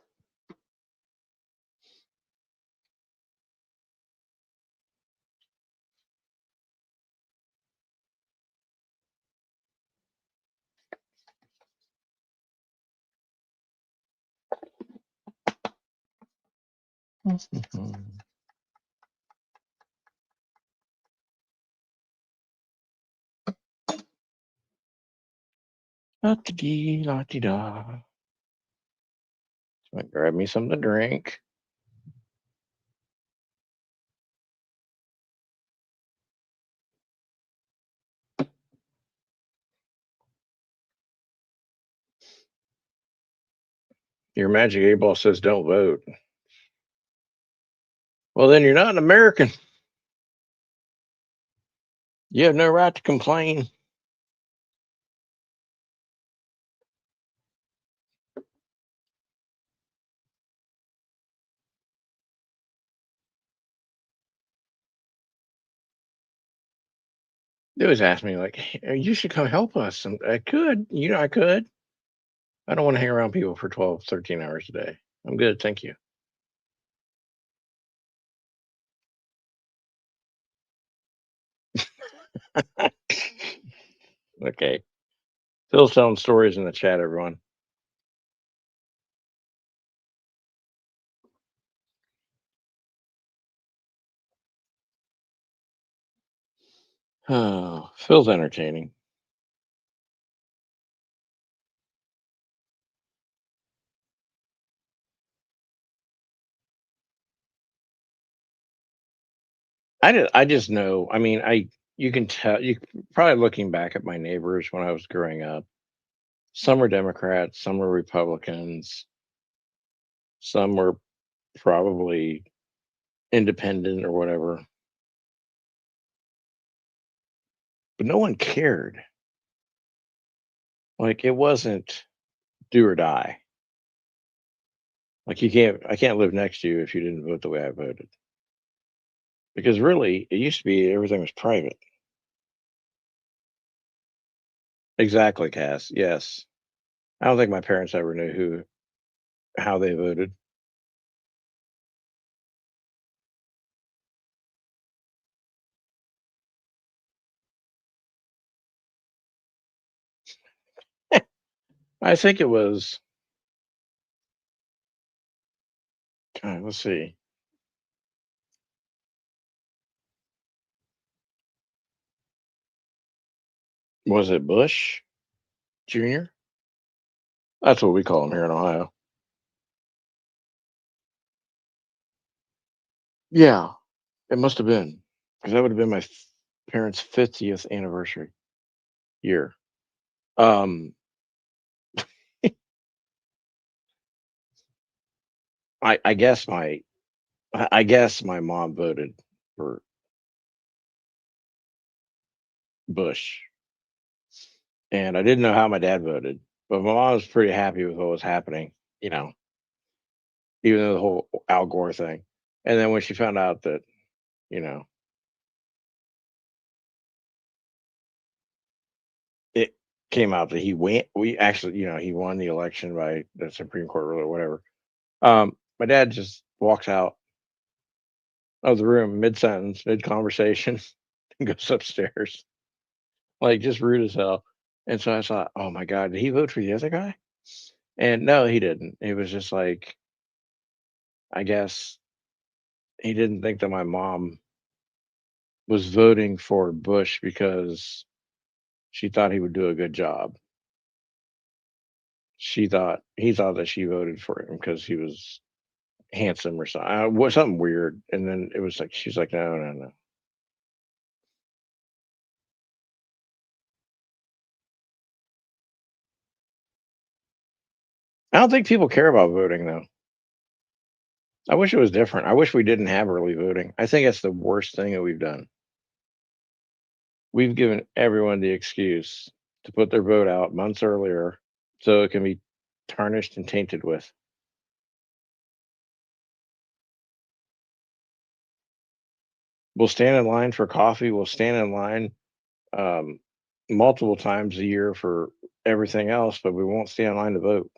La-ti-dee, la-ti-da. Grab me something to drink. Your magic 8 ball says don't vote. Well, then you're not an American. You have no right to complain. They always ask me, like, "Hey, you should come help us." And I could, I could. I don't want to hang around people for 12, 13 hours a day. I'm good. Thank you. Okay. Phil's telling stories in the chat, everyone. Oh, Phil's entertaining. I just know. I mean, you can tell. You probably looking back at my neighbors when I was growing up. Some were Democrats, some were Republicans, some were probably independent or whatever, but no one cared. Like it wasn't do or die. Like I can't live next to you if you didn't vote the way I voted. Because really, it used to be everything was private. Exactly, Cass. Yes. I don't think my parents ever knew how they voted. I think it was, let's see, was it Bush Jr.? That's what we call him here in Ohio. Yeah, it must have been because that would have been my parents' 50th anniversary year. Um, I guess I guess my mom voted for Bush, and I didn't know how my dad voted, but my mom was pretty happy with what was happening. You know, even though the whole Al Gore thing, and then when she found out that you know it came out that we actually he won the election by the Supreme Court ruler or whatever. My dad just walks out of the room mid sentence, mid conversation, and goes upstairs, like just rude as hell. And so I thought, oh my god, did he vote for the other guy? And no, he didn't. It was just like I guess he didn't think that my mom was voting for Bush because she thought he would do a good job. He thought that she voted for him because he was handsome or something. Was something weird. And then it was like she's like, no, no, no. I don't think people care about voting though. I wish it was different. I wish we didn't have early voting. I think that's the worst thing that we've done. We've given everyone the excuse to put their vote out months earlier so it can be tarnished and tainted with. We'll stand in line for coffee. We'll stand in line um, multiple times a year for everything else, but we won't stand in line to vote.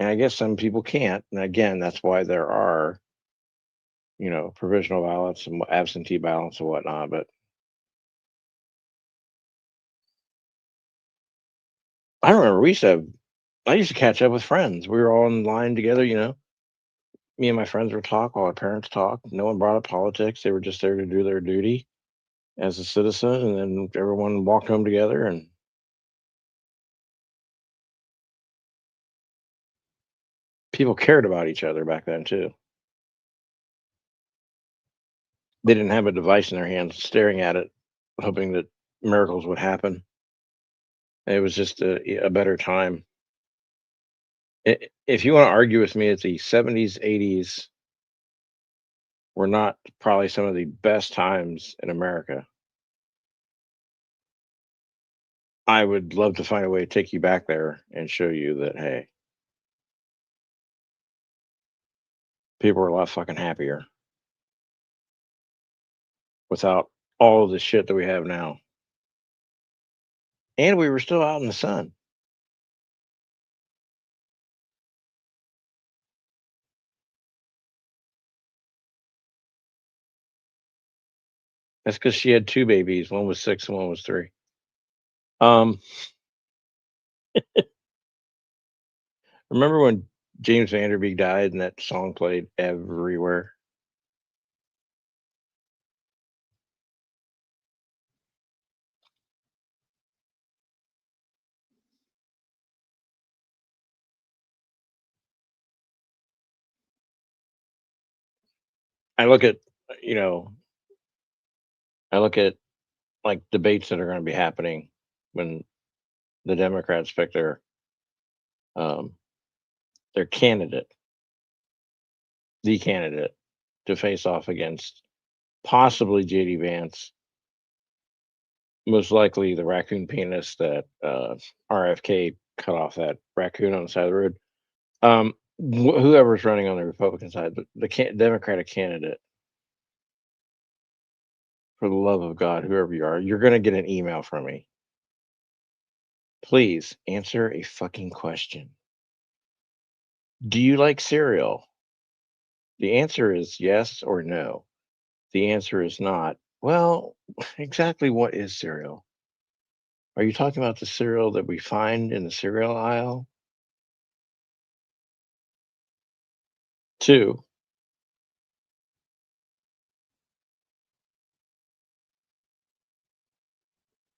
And I guess some people can't. And again, that's why there are, provisional ballots and absentee ballots and whatnot. But I remember I used to catch up with friends. We were all in line together, Me and my friends would talk while our parents talked. No one brought up politics. They were just there to do their duty as a citizen, and then everyone walked home together. And people cared about each other back then too. They didn't have a device in their hands, staring at it, hoping that miracles would happen. It was just a better time. If you want to argue with me, that the '70s, '80s were not probably some of the best times in America. I would love to find a way to take you back there and show you that, hey, people were a lot fucking happier without all of the shit that we have now. And we were still out in the sun. That's because she had two babies. One was 6 and one was 3. Um, remember when James Vanderbeek died and that song played everywhere? I look at, you know, I look at like debates that are going to be happening when the Democrats pick um, their candidate, the candidate, to face off against possibly JD Vance, most likely the raccoon penis that RFK cut off that raccoon on the side of the road. Whoever's running on the Republican side, the Democratic candidate, for the love of God, whoever you are, you're going to get an email from me. Please answer a fucking question. Do you like cereal? The answer is yes or no. The answer is not. Well, exactly what is cereal? Are you talking about the cereal that we find in the cereal aisle? Two,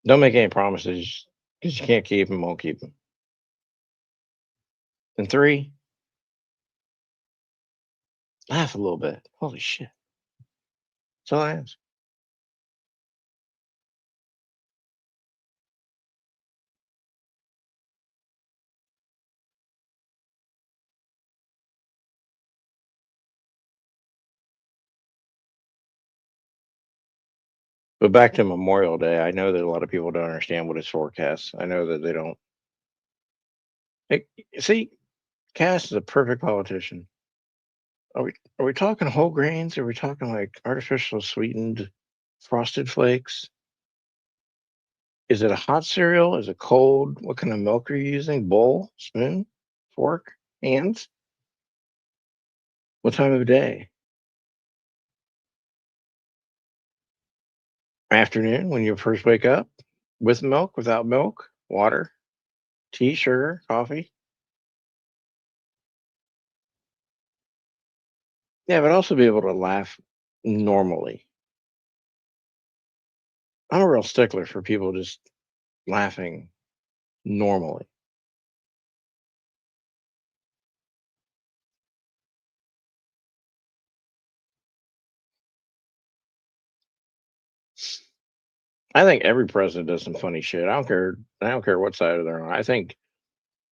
don't make any promises because you can't keep them, won't keep them. And three, laugh a little bit. Holy shit. That's all I ask. But back to Memorial Day, I know that a lot of people don't understand what is forecast. I know that they don't. Hey, see, Cass is a perfect politician. Are we talking whole grains? Are we talking like artificial sweetened frosted flakes? Is it a hot cereal? Is it cold? What kind of milk are you using? Bowl, spoon, fork, hands? What time of day? Afternoon when you first wake up? With milk, without milk, water, tea, sugar, coffee? Yeah, but also be able to laugh normally. I'm a real stickler for people just laughing normally. I think every president does some funny shit. I don't care. I don't care what side of they're on. I think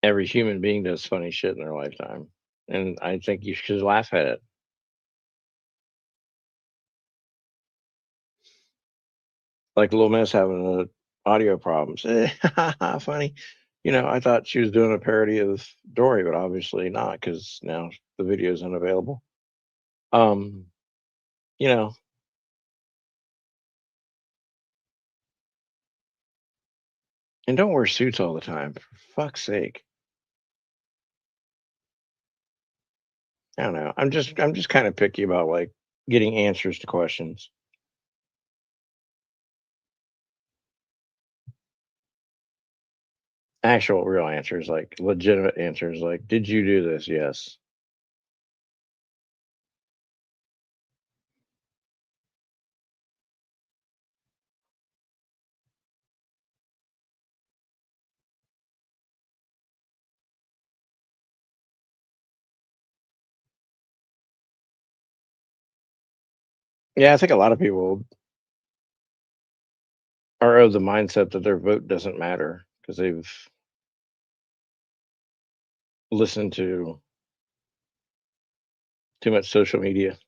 every human being does funny shit in their lifetime, and I think you should laugh at it. Like Little Miss having audio problems. Funny. I thought she was doing a parody of Dory, but obviously not because now the video is unavailable. Um, you know, and don't wear suits all the time. For fuck's sake. I don't know. I'm just kind of picky about like getting answers to questions. Actual real answers, like legitimate answers, like, did you do this? Yes. Yeah, I think a lot of people are of the mindset that their vote doesn't matter because they've listened to too much social media.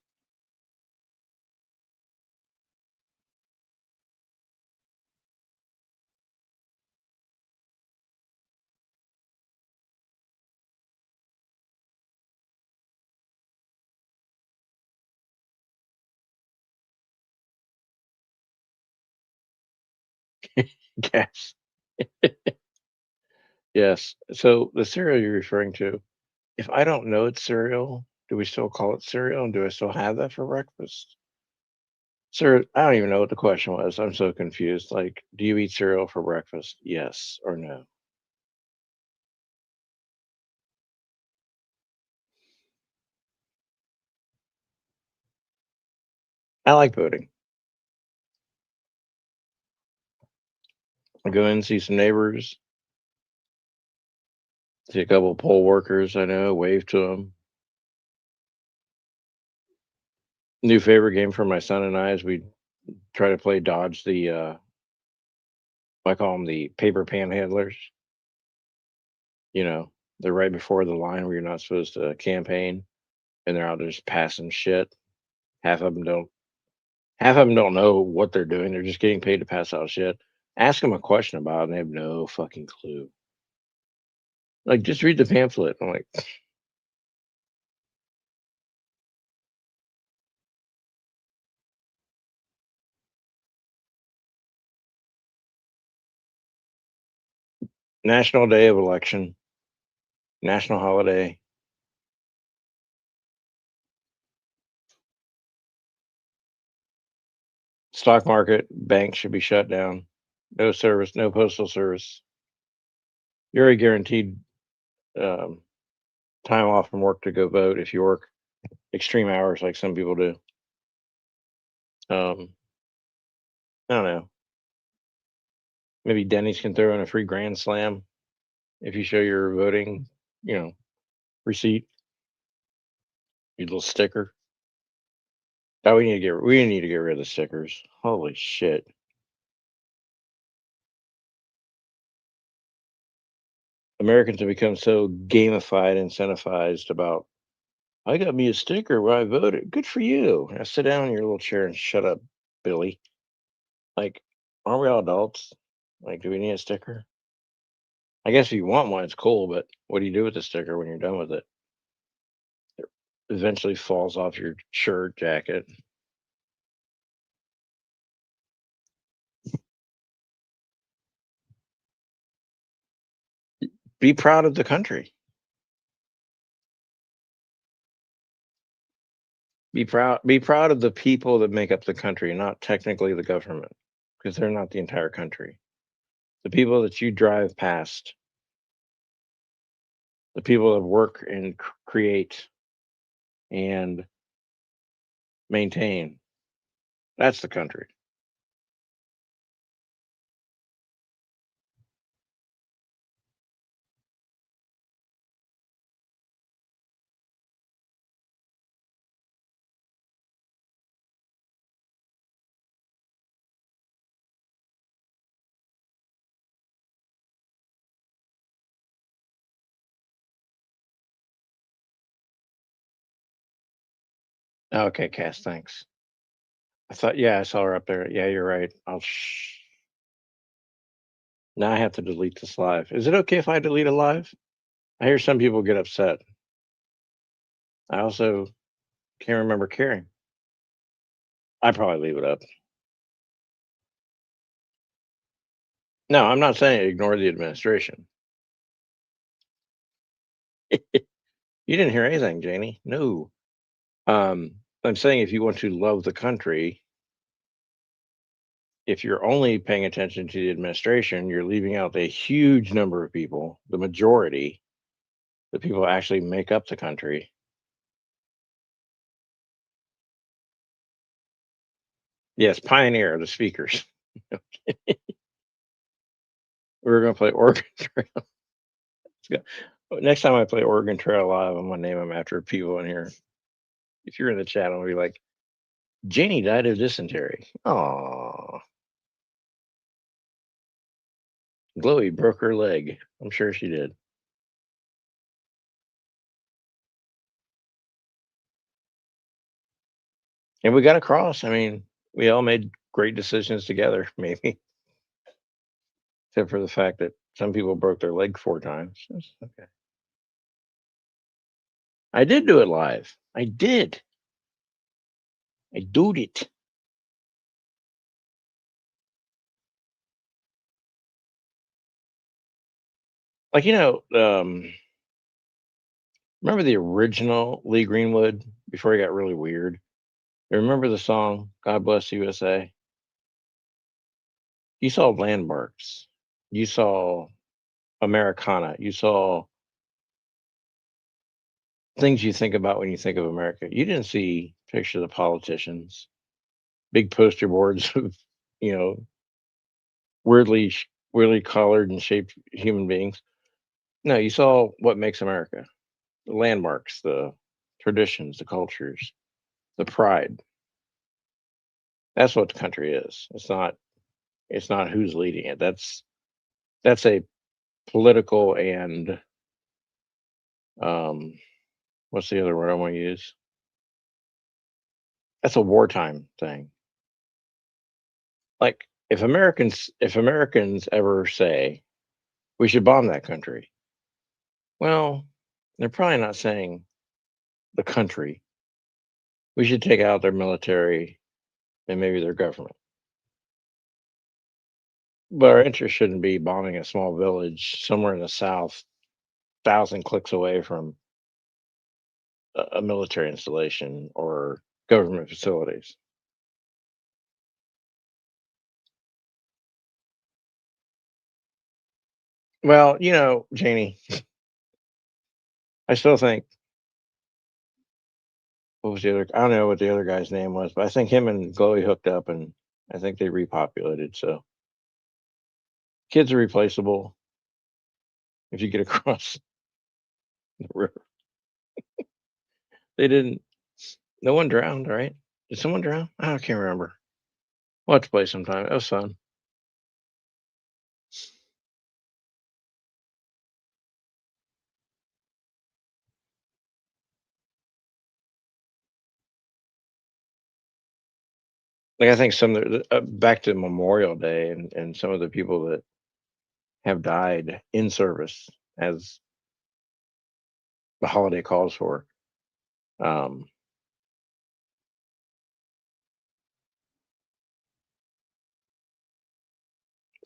Yes. Yes. So the cereal you're referring to, if I don't know it's cereal, do we still call it cereal? And do I still have that for breakfast? Sir, I don't even know what the question was. I'm so confused. Like, do you eat cereal for breakfast? Yes or no? I like voting. I go in, see some neighbors, see a couple poll workers I know, wave to them. New favorite game for my son and I is we try to play dodge the, I call them the paper panhandlers. You know, they're right before the line where you're not supposed to campaign, and they're out there just passing shit. Half of them don't. Half of them don't know what they're doing. They're just getting paid to pass out shit. Ask them a question about it, and they have no fucking clue. Like, just read the pamphlet. I'm like, National Day of Election, national holiday, stock market, banks should be shut down. No service, no postal service. You're already guaranteed um, time off from work to go vote if you work extreme hours like some people do. Um, I don't know. Maybe Denny's can throw in a free grand slam if you show your voting, you know, receipt, your little sticker. Oh, we need to get rid of the stickers. Holy shit. Americans have become so gamified, incentivized about I got me a sticker where I voted. Good for you. Now sit down in your little chair and shut up, Billy. Like, aren't we all adults? Like, do we need a sticker? I guess if you want one, it's cool, but what do you do with the sticker when you're done with it? It eventually falls off your shirt, jacket. Be proud of the country. Be proud of the people that make up the country, not technically the government, because they're not the entire country. The people that you drive past, the people that work and create and maintain, that's the country. Okay, Cass, thanks. I thought, yeah, I saw her up there. Yeah, you're right. Now I have to delete this live. Is it okay if I delete a live? I hear some people get upset. I also can't remember caring. I probably leave it up. No, I'm not saying ignore the administration. You didn't hear anything, Janie. No. I'm saying if you want to love the country, if you're only paying attention to the administration, you're leaving out a huge number of people, the majority, the people who actually make up the country. Yes, pioneer the speakers. We're gonna play Oregon Trail. Let's go. Next time I play Oregon Trail live, I'm gonna name them after people in here. If you're in the chat, I'll be like, Janie died of dysentery. Aw, Chloe broke her leg. I'm sure she did. And we got across. I mean, we all made great decisions together, maybe, except for the fact that some people broke their leg 4 times. That's okay. I did do it live. I did. I doed it. Like, remember the original Lee Greenwood before he got really weird? You remember the song "God Bless USA"? You saw landmarks. You saw Americana. You saw things you think about when you think of America. You didn't see pictures of politicians, big poster boards of, you know, weirdly colored and shaped human beings. No, you saw what makes America: the landmarks, the traditions, the cultures, the pride. That's what the country is. It's not who's leading it. That's a political and um what's the other word I want to use? That's a wartime thing. Like if Americans ever say we should bomb that country, well, they're probably not saying the country. We should take out their military and maybe their government. But our interest shouldn't be bombing a small village somewhere in the south, 1,000 clicks away from a military installation or government facilities. Well, Janie, I still think what was the other? I don't know what the other guy's name was, but I think him and Chloe hooked up, and I think they repopulated. So kids are replaceable if you get across the river. They didn't. No one drowned, right? Did someone drown? I can't remember. We'll have to play sometime. It was fun. Like I think back to Memorial Day and some of the people that have died in service, as the holiday calls for. Um,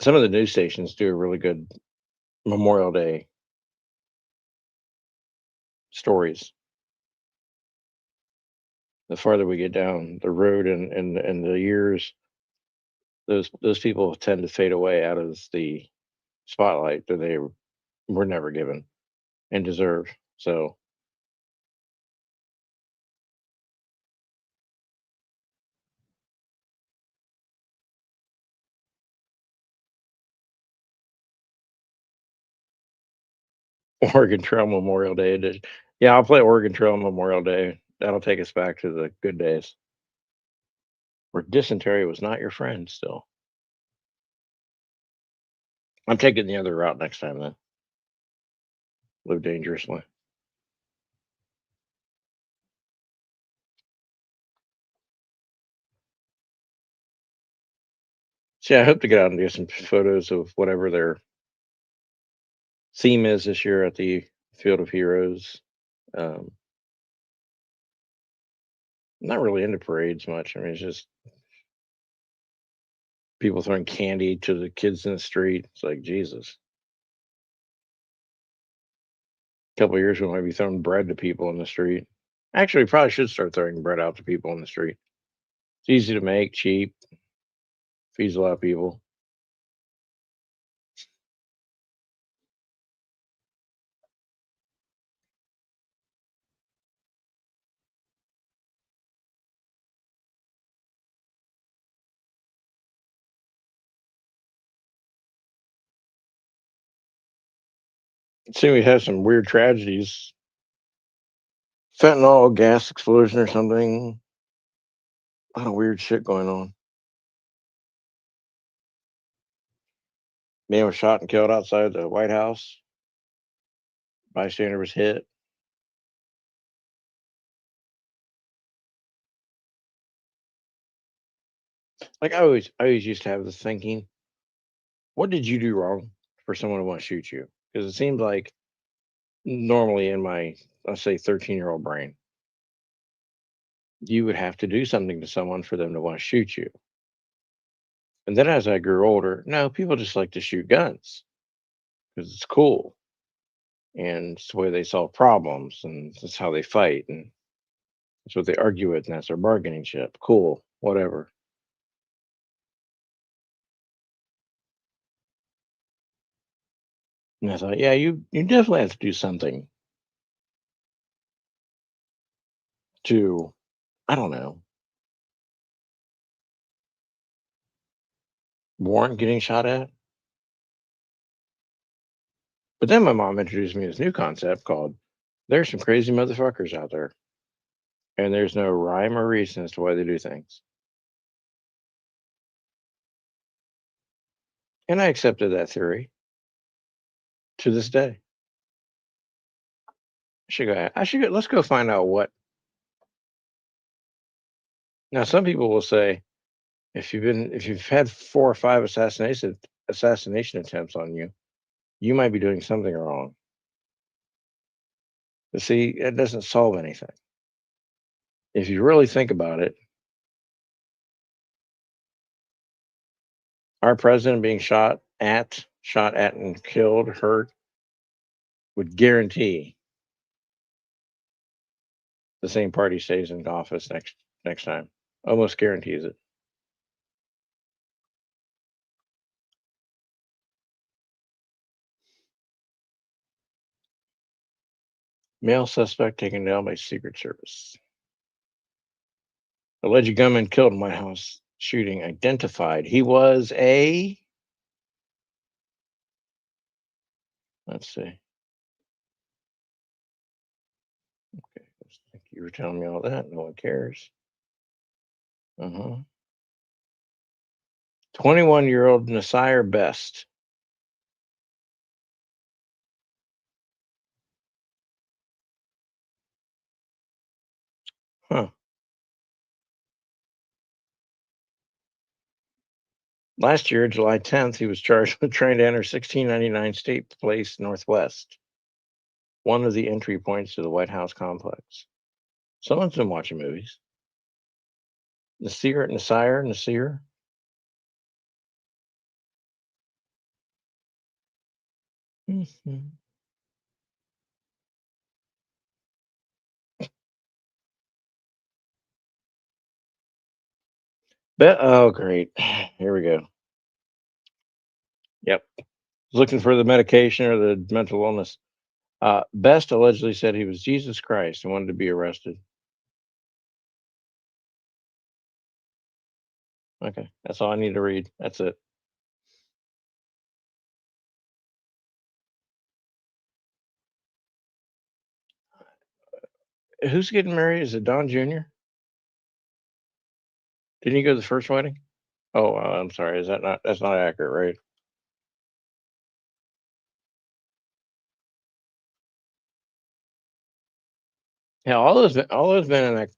some of the news stations do a really good Memorial Day stories. The farther we get down the road and the years, those people tend to fade away out of the spotlight that they were never given and deserve. So Oregon Trail Memorial Day. Yeah, I'll play Oregon Trail Memorial Day. That'll take us back to the good days where dysentery was not your friend. Still, I'm taking the other route next time. Then live dangerously. See, I hope to get out and do some photos of whatever their theme is this year at the Field of Heroes. Um, I'm not really into parades much. I mean, it's just people throwing candy to the kids in the street. It's like Jesus. A couple of years we might be throwing bread to people in the street. Actually, we probably should start throwing bread out to people in the street. It's easy to make, cheap, feeds a lot of people. See, we have some weird tragedies, fentanyl gas explosion or something. A lot of weird shit going on. Man was shot and killed outside the White House. Bystander was hit. Like I always used to have this thinking: what did you do wrong for someone to want to shoot you? Because it seems like normally in my, let's say, 13-year-old brain, you would have to do something to someone for them to want to shoot you. And then as I grew older, no, people just like to shoot guns because it's cool and it's the way they solve problems and that's how they fight and that's what they argue with and that's their bargaining chip. Cool, whatever. And I thought, yeah, you definitely have to do something to, I don't know, warrant getting shot at. But then my mom introduced me to this new concept called there's some crazy motherfuckers out there, and there's no rhyme or reason as to why they do things. And I accepted that theory to this day. I should go. Let's go find out what. Now, some people will say if you've had 4 or 5 assassination attempts on you, you might be doing something wrong. But see, it doesn't solve anything. If you really think about it, our president being shot at, and killed, hurt, would guarantee the same party stays in office next time. Almost guarantees it. Male suspect taken down by Secret Service. Alleged gunman killed in White House shooting identified. He was a. Let's see. Okay, thank you for telling me all that. No one cares. Uh-huh. 21-year-old Nasir Best. Huh. Last year, July 10th, he was charged with trying to enter 1699 State Place Northwest, one of the entry points to the White House complex. Someone's been watching movies. Nasir. Mhm. Oh, great. Here we go. Yep. Looking for the medication or the mental illness. Best allegedly said he was Jesus Christ and wanted to be arrested. Okay, that's all I need to read. That's it. Who's getting married? Is it Don Jr.? Didn't he go to the first wedding? Oh, I'm sorry. Is that not? That's not accurate, right? Yeah, all those men in that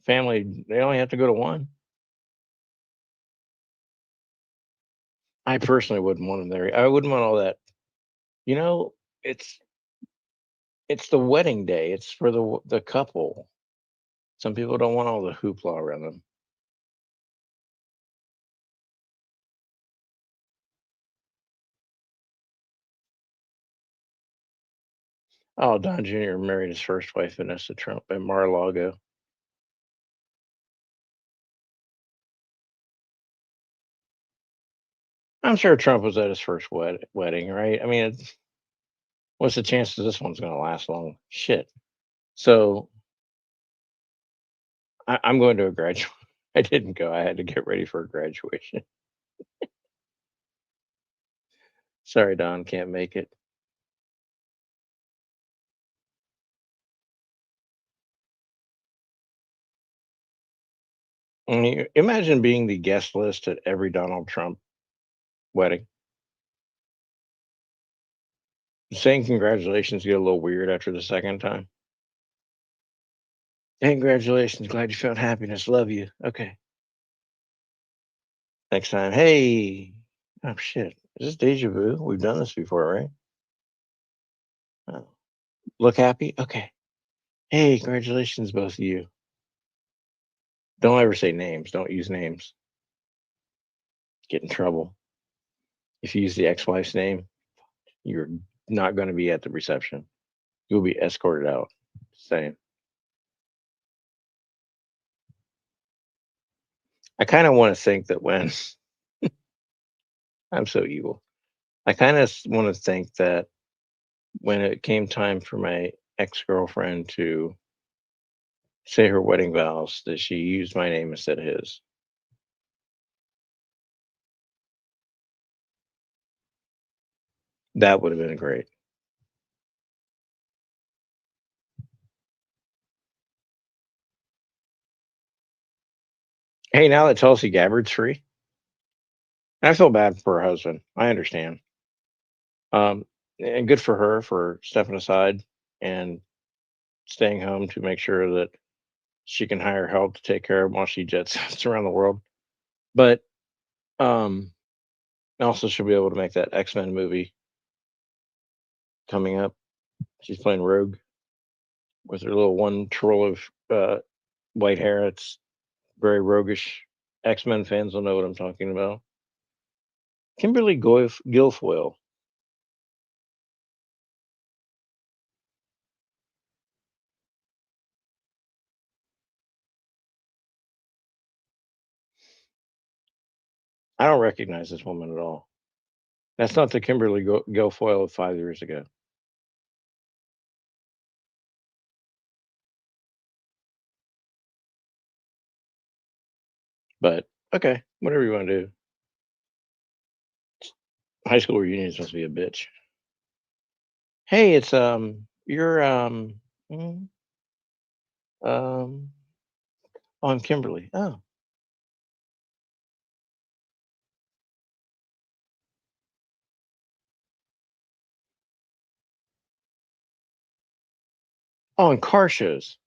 family, they only have to go to one. I personally wouldn't want them there. I wouldn't want all that. You know, it's it's the wedding day. It's for the couple. Some people don't want all the hoopla around them. Oh, Don Jr. married his first wife, Vanessa Trump, at Mar-a-Lago. I'm sure Trump was at his first wedding, right? I mean, what's the chances this one's going to last long? Shit. So I'm going to a graduate. I didn't go. I had to get ready for a graduation. Sorry, Don, can't make it. I mean, imagine being the guest list at every Donald Trump wedding. Saying congratulations get a little weird after the second time. Hey, congratulations. Glad you found happiness. Love you. Okay. Next time. Hey. Oh, shit. Is this deja vu? We've done this before, right? Oh. Look happy? Okay. Hey, congratulations, both of you. Don't ever say names. Don't use names. Get in trouble. If you use the ex wife's name, you're not going to be at the reception. You'll be escorted out. Saying. I kind of want to think that when I'm so evil, I kind of want to think that when it came time for my ex girlfriend to say her wedding vows, that she used my name instead of his. That would have been great. Hey, now that Tulsi Gabbard's free, I feel bad for her husband. I understand. Um, and good for her for stepping aside and staying home to make sure that she can hire help to take care of him while she jet sets around the world. But um, also, she'll be able to make that X-Men movie coming up. She's playing Rogue with her little one twirl of white hair. It's very roguish. X-Men fans will know what I'm talking about. Kimberly Guilfoyle. I don't recognize this woman at all. That's not the Kimberly Guilfoyle of 5 years ago. But okay, whatever you want to do. High school reunions must be a bitch. Hey, it's you're mm, um oh, I'm Kimberly. Oh, oh, and car shows.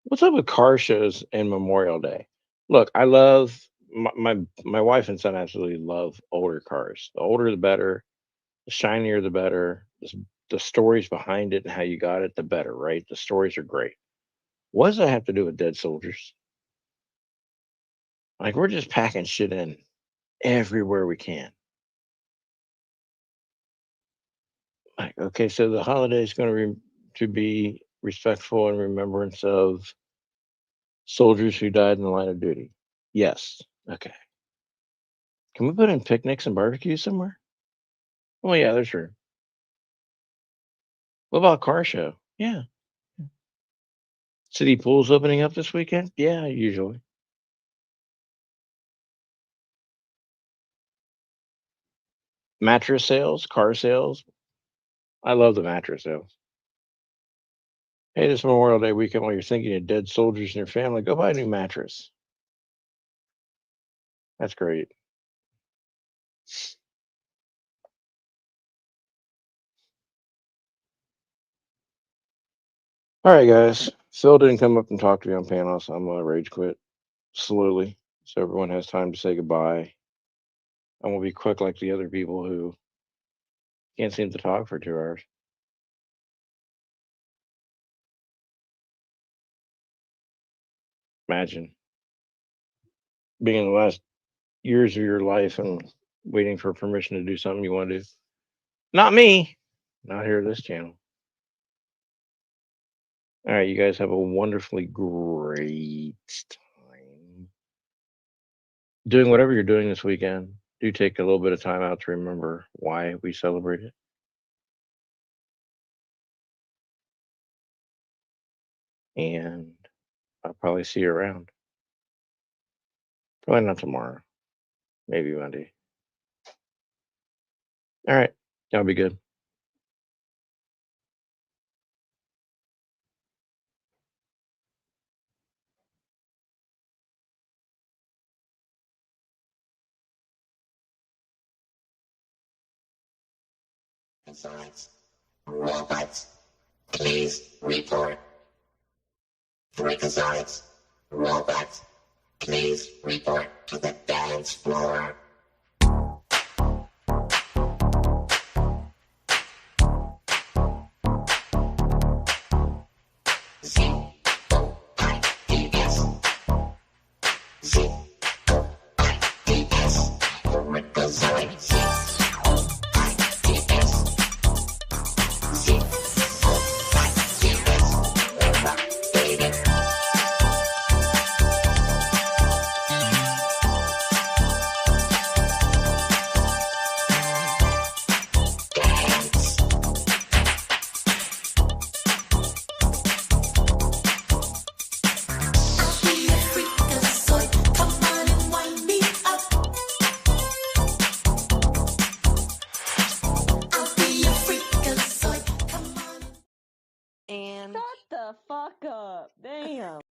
What's up with car shows and Memorial Day? Look, I love my wife and son absolutely love older cars. The older the better, the shinier the better. The stories behind it and how you got it, the better, right? The stories are great. What does that have to do with dead soldiers? Like we're just packing shit in everywhere we can. Like, okay, so the holiday is going to be respectful in remembrance of soldiers who died in the line of duty. Yes. Okay. Can we put in picnics and barbecues somewhere? Well, yeah, that's true. What about car show? Yeah. City pools opening up this weekend? Yeah, usually. Mattress sales, car sales. I love the mattress sales. Hey, this Memorial Day weekend, while you're thinking of dead soldiers and your family, go buy a new mattress. That's great. All right, guys. Phil didn't come up and talk to me on panel, so I'm gonna rage quit slowly, so everyone has time to say goodbye. And we'll be quick like the other people who can't seem to talk for 2 hours. Imagine being in the last years of your life and waiting for permission to do something you want to do. Not me. Not here at this channel. All right, you guys have a wonderfully great time doing whatever you're doing this weekend. Do take a little bit of time out to remember why we celebrate it. And I'll probably see you around. Probably not tomorrow. Maybe Monday. All right. Y'all be good. Freakazoids. Robots, please report. Freakazoids. Robots, please report to the dance floor. Z-O-I-D-S. Z-O-I-D-S. Freakazoid. Z-O-I-D-S. Z-O-I-D-S. Robot baby. Dance. I'll be a freakazoid. Come on and wind me up. I'll be a freakazoid. Come on. And shut the fuck up. Damn.